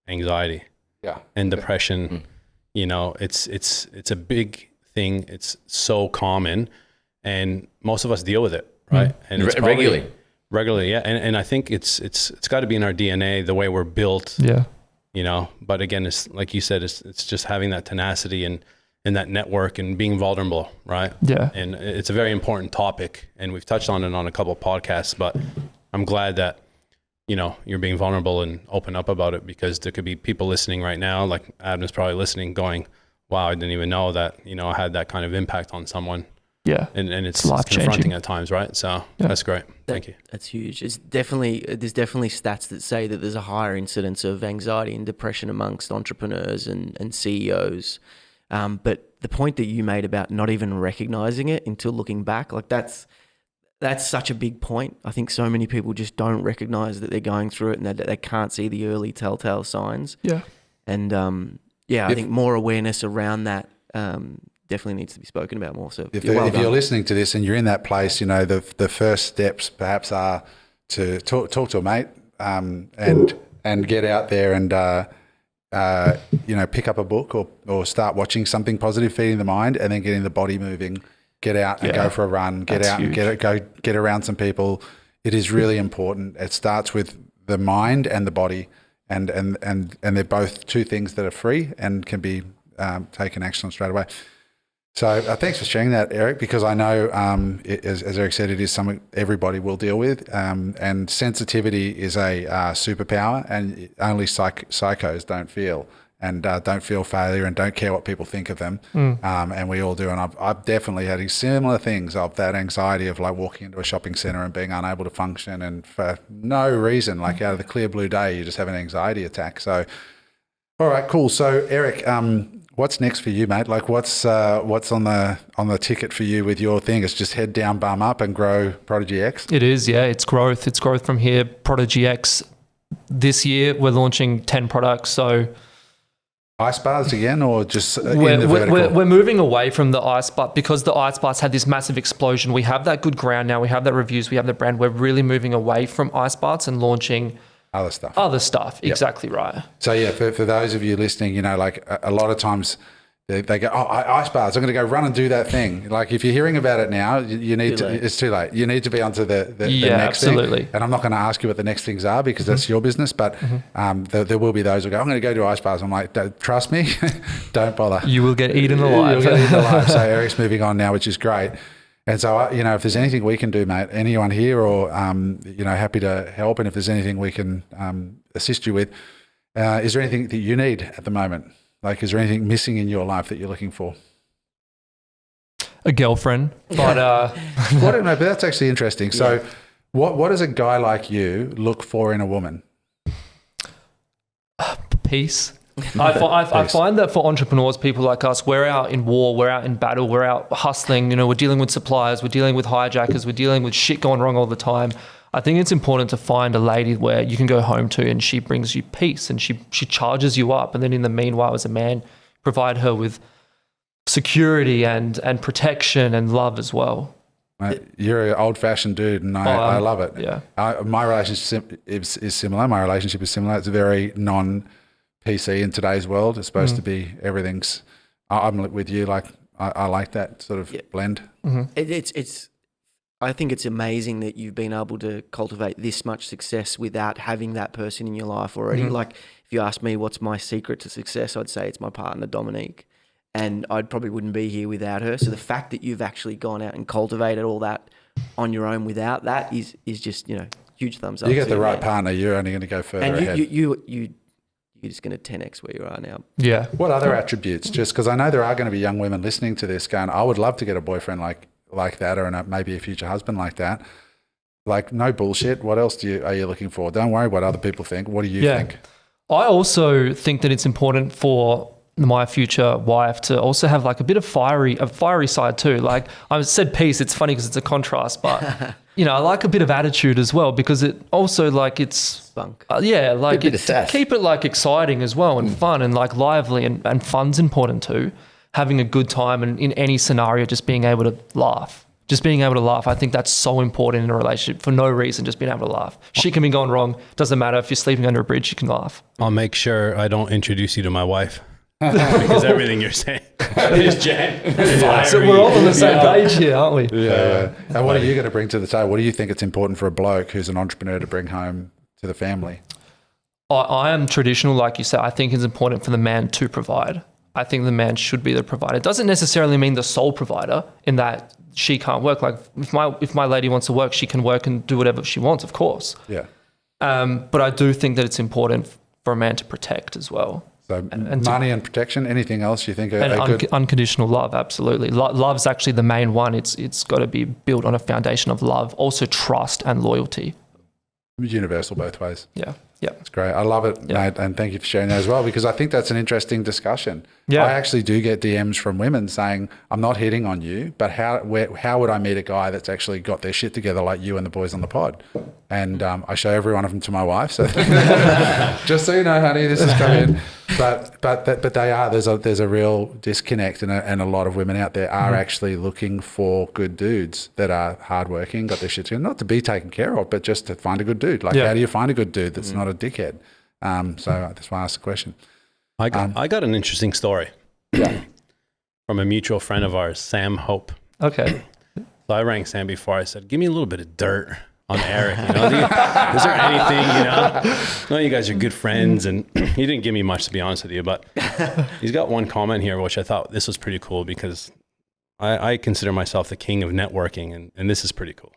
anxiety and depression. You know, it's a big thing. It's so common, and most of us deal with it, right? And it's regularly, yeah. And I think it's got to be in our DNA, the way we're built. Yeah. You know, but again, it's like you said, it's just having that tenacity and that network and being vulnerable, right? Yeah. And it's a very important topic, and we've touched on it on a couple of podcasts, but I'm glad that, you know, you're being vulnerable and open up about it, because there could be people listening right now, like Adam is probably listening, going, wow, I didn't even know that, you know, I had that kind of impact on someone. Yeah. And it's confronting at times, right? So that's great. Thank you. That's huge. There's definitely stats that say that there's a higher incidence of anxiety and depression amongst entrepreneurs and CEOs. But the point that you made about not even recognizing it until looking back, like that's such a big point. I think so many people just don't recognize that they're going through it, and that they can't see the early telltale signs. Yeah. And I think more awareness around that definitely needs to be spoken about more. So if you're listening to this and you're in that place, you know, the first steps perhaps are to talk to a mate and get out there and you know, pick up a book or start watching something positive, feeding the mind, and then getting the body moving. Get out and go for a run. Get out and get around some people. It is really important. It starts with the mind and the body, and they're both two things that are free and can be taken action on straight away. So thanks for sharing that, Eric, because I know, as Eric said, it is something everybody will deal with, and sensitivity is a superpower, and only psychos don't feel failure and don't care what people think of them, and we all do. And I've definitely had similar things of that anxiety of like walking into a shopping centre and being unable to function, and for no reason, like out of the clear blue day, you just have an anxiety attack. So, all right, cool. So Eric, what's next for you, mate? Like what's on the ticket for you with your thing? It's just head down, bum up, and grow ProdigyX? It is, yeah. It's growth. It's growth from here. ProdigyX, this year we're launching 10 products. So ice bars again, or just we're moving away from the ice bar, because the ice bars had this massive explosion. We have that good ground now. We have that reviews. We have the brand. We're really moving away from ice bars and launching other stuff. Yep. Exactly right. So yeah, for those of you listening, you know, like a lot of times they go, oh, ice bars, I'm going to go run and do that thing. Like if you're hearing about it now, you need to, it's too late. You need to be onto the next thing. And I'm not going to ask you what the next things are, because that's your business, but there will be those who go, I'm going to go do ice bars. I'm like, trust me, don't bother. You will get eaten alive. You'll get eaten alive. So Eric's moving on now, which is great. And so, you know, if there's anything we can do, mate, anyone here, or, you know, happy to help. And if there's anything we can assist you with, is there anything that you need at the moment? Like, is there anything missing in your life that you're looking for? a girlfriend. But but that's actually interesting. So what does a guy like you look for in a woman? Peace. I find that for entrepreneurs, people like us, we're out in war, we're out in battle, we're out hustling, we're dealing with suppliers, we're dealing with hijackers, we're dealing with shit going wrong all the time. I think it's important to find a lady where you can go home to and she brings you peace and she charges you up. And then in the meanwhile, as a man, provide her with security and protection and love as well. You're an old-fashioned dude, and I love it. Yeah. My relationship is similar. My relationship is similar. It's very non-PC in today's world. It's supposed to be everything's. I'm with you. Like I like that sort of blend. It's. I think it's amazing that you've been able to cultivate this much success without having that person in your life already. Like, if you ask me what's my secret to success, I'd say it's my partner, Dominique. And I probably wouldn't be here without her. So the fact that you've actually gone out and cultivated all that on your own without that is just, huge thumbs up. You get the right partner, you're only going to go further ahead. You're just going to 10x where you are now. Yeah. What other attributes? Just because I know there are going to be young women listening to this going, I would love to get a boyfriend like that, or maybe a future husband like that. Like, no bullshit. What else are you looking for? Don't worry what other people think. What do you think? I also think that it's important for my future wife to also have like a bit of a fiery side too. Like I said peace, it's funny because it's a contrast, but I like a bit of attitude as well, because it also like it's spunk. To keep it like exciting as well and fun and like lively, and fun's important too. Having a good time, and in any scenario, just being able to laugh. I think that's so important in a relationship for no reason, just being able to laugh. Shit can be going wrong. Doesn't matter. If you're sleeping under a bridge, you can laugh. I'll make sure I don't introduce you to my wife. Because everything you're saying is Jen. So we're all on the same page here, aren't we? Yeah. And what are you going to bring to the table? What do you think it's important for a bloke who's an entrepreneur to bring home to the family? I am traditional, like you said. I think it's important for the man to provide. I think the man should be the provider. It doesn't necessarily mean the sole provider in that she can't work. Like if my lady wants to work, she can work and do whatever she wants, of course. Yeah. But I do think that it's important for a man to protect as well. So money and protection. Anything else you think are good? Unconditional love, absolutely. Love's actually the main one. It's got to be built on a foundation of love, also trust and loyalty. Universal both ways. Yeah. Yeah. It's great. I love it, mate, and thank you for sharing that as well, because I think that's an interesting discussion. Yeah. I actually do get DMs from women saying, I'm not hitting on you, but how would I meet a guy that's actually got their shit together like you and the boys on the pod? And I show every one of them to my wife. So just so you know, honey, this is coming. But there's a real disconnect, and a lot of women out there are actually looking for good dudes that are hardworking, got their shit together, not to be taken care of, but just to find a good dude. Like, how do you find a good dude that's not a dickhead? So that's why I asked the question. I got an interesting story from a mutual friend of ours, Sam Hope. Okay. So I rang Sam before. I said, give me a little bit of dirt on Eric. Is there anything, I know you guys are good friends, and he didn't give me much, to be honest with you, but he's got one comment here, which I thought this was pretty cool, because I consider myself the king of networking, and this is pretty cool.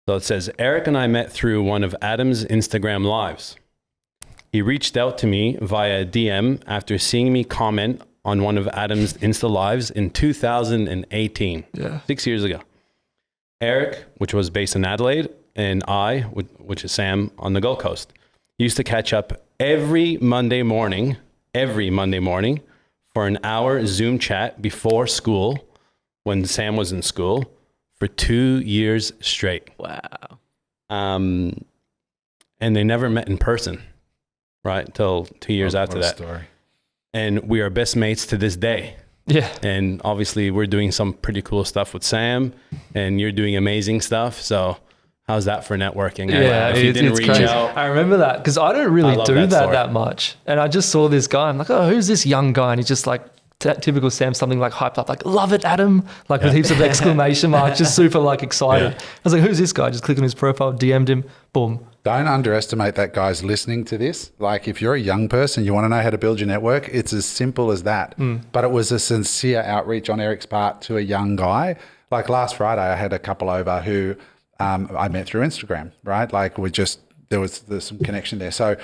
So it says, Eric and I met through one of Adam's Instagram lives. He reached out to me via DM after seeing me comment on one of Adam's Insta lives in 2018, 6 years ago. Eric, which was based in Adelaide, and I, which is Sam, on the Gold Coast, used to catch up every Monday morning for an hour Zoom chat before school, when Sam was in school, for 2 years straight. Wow. And they never met in person, right? Until 2 years after that. Story. And we are best mates to this day. Yeah. And obviously we're doing some pretty cool stuff with Sam, and you're doing amazing stuff. So how's that for networking? Yeah, if you didn't reach crazy. out. I remember that, because I don't really do that that much. And I just saw this guy. I'm like, oh, who's this young guy? And he's just like, typical Sam, something like hyped up, like, love it, Adam, like with heaps of exclamation marks, just super like excited. I was like, who's this guy? Just click on his profile, DM'd him, boom. Don't underestimate that guy's listening to this. Like, if you're a young person, you want to know how to build your network, it's as simple as that. But it was a sincere outreach on Eric's part to a young guy. Like last Friday, I had a couple over who I met through Instagram, right? Like there's some connection there. So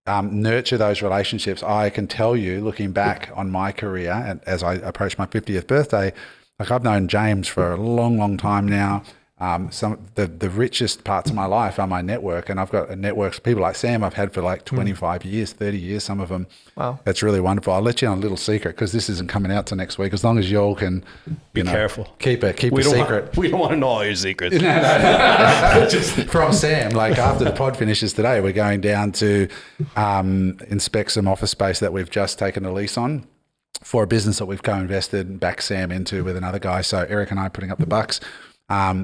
nurture those relationships. I can tell you, looking back on my career, and as I approach my 50th birthday, Like I've known James for a long, long time now. The richest parts of my life are my network, and I've got a network of people like Sam I've had for like 25 years, 30 years, some of them. Wow. That's really wonderful. I'll let you on a little secret because this isn't coming out till next week. As long as you all can be careful. Keep a secret. We don't want to know all your secrets. Just from Sam, like after the pod finishes today, we're going down to inspect some office space that we've just taken a lease on for a business that we've co-invested and backed Sam into with another guy. So Eric and I are putting up the bucks.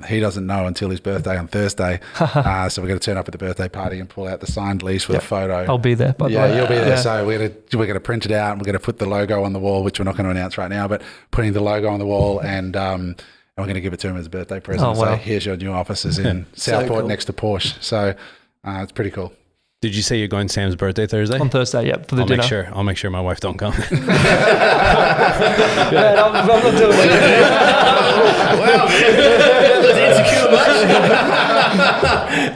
He doesn't know until his birthday on Thursday. So we're going to turn up at the birthday party and pull out the signed lease with a photo. I'll be there. You'll be there. Yeah. So we're going to print it out and we're going to put the logo on the wall, which we're not going to announce right now, but putting the logo on the wall and we're going to give it to him as a birthday present. So here's your new offices in Southport next to Porsche. So it's pretty cool. Did you say you're going to Sam's birthday Thursday? On Thursday, yeah, for the dinner. I'll make sure my wife don't come. I'm not doing it. Wow, man. That's insecure much.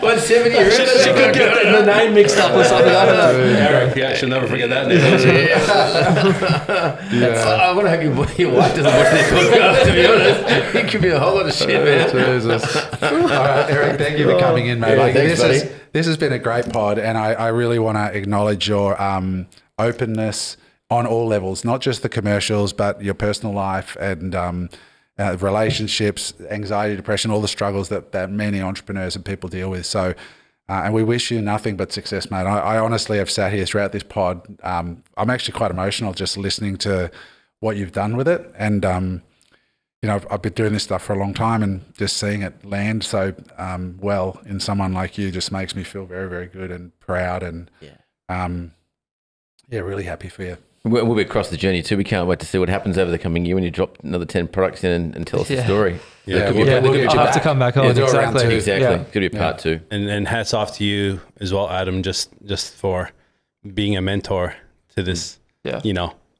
170 years. She could get the name mixed up or something. I don't know. Eric, yeah, she'll never forget that name. I want to hope your wife doesn't watch this podcast, to be honest. It could be a whole lot of shit, man. Jesus. All right, Eric, thank you for coming in, mate. Yeah, thanks, buddy. This has been a great pod, and I really want to acknowledge your openness on all levels, not just the commercials, but your personal life and relationships, anxiety, depression, all the struggles that many entrepreneurs and people deal with. So, and we wish you nothing but success, mate. I honestly have sat here throughout this pod. I'm actually quite emotional just listening to what you've done with it. And, I've been doing this stuff for a long time, and just seeing it land so well in someone like you just makes me feel very, very good and proud, and really happy for you. We'll be across the journey too. We can't wait to see what happens over the coming year when you drop another 10 products in and tell us the story. I'll have to come back on. Exactly. Yeah. It's going to be part two. And hats off to you as well, Adam, just for being a mentor to this,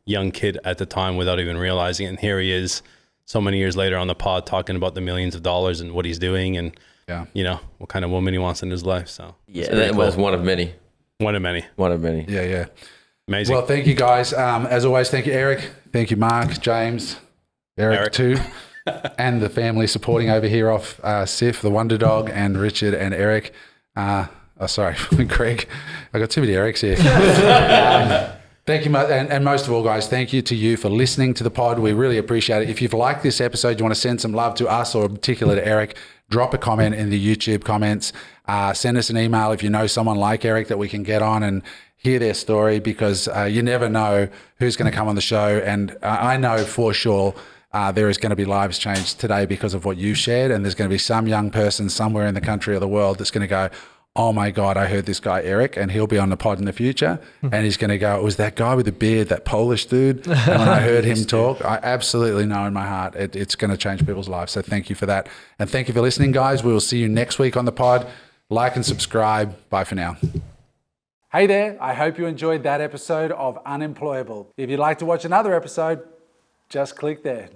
young kid at the time without even realizing it. And here he is so many years later on the pod talking about the millions of dollars and what he's doing and, what kind of woman he wants in his life. So that was one of many. One of many. Yeah. Amazing. Well, thank you guys. As always, thank you, Eric. Thank you, Mark, James, Eric too, and the family supporting over here off Sif, the Wonder Dog, and Richard and Eric. Craig. I got too many Erics here. Thank you, and most of all, guys, thank you to you for listening to the pod. We really appreciate it. If you've liked this episode, you want to send some love to us or in particular to Eric, drop a comment in the YouTube comments. Send us an email if you know someone like Eric that we can get on and hear their story, because you never know who's going to come on the show. And I know for sure there is going to be lives changed today because of what you shared. And there's going to be some young person somewhere in the country or the world that's going to go, oh my God, I heard this guy, Eric, and he'll be on the pod in the future. And he's going to go, it was that guy with the beard, that Polish dude. And when I heard him talk, I absolutely know in my heart it's going to change people's lives. So thank you for that. And thank you for listening, guys. We will see you next week on the pod. Like and subscribe. Bye for now. Hey there. I hope you enjoyed that episode of Unemployable. If you'd like to watch another episode, just click there.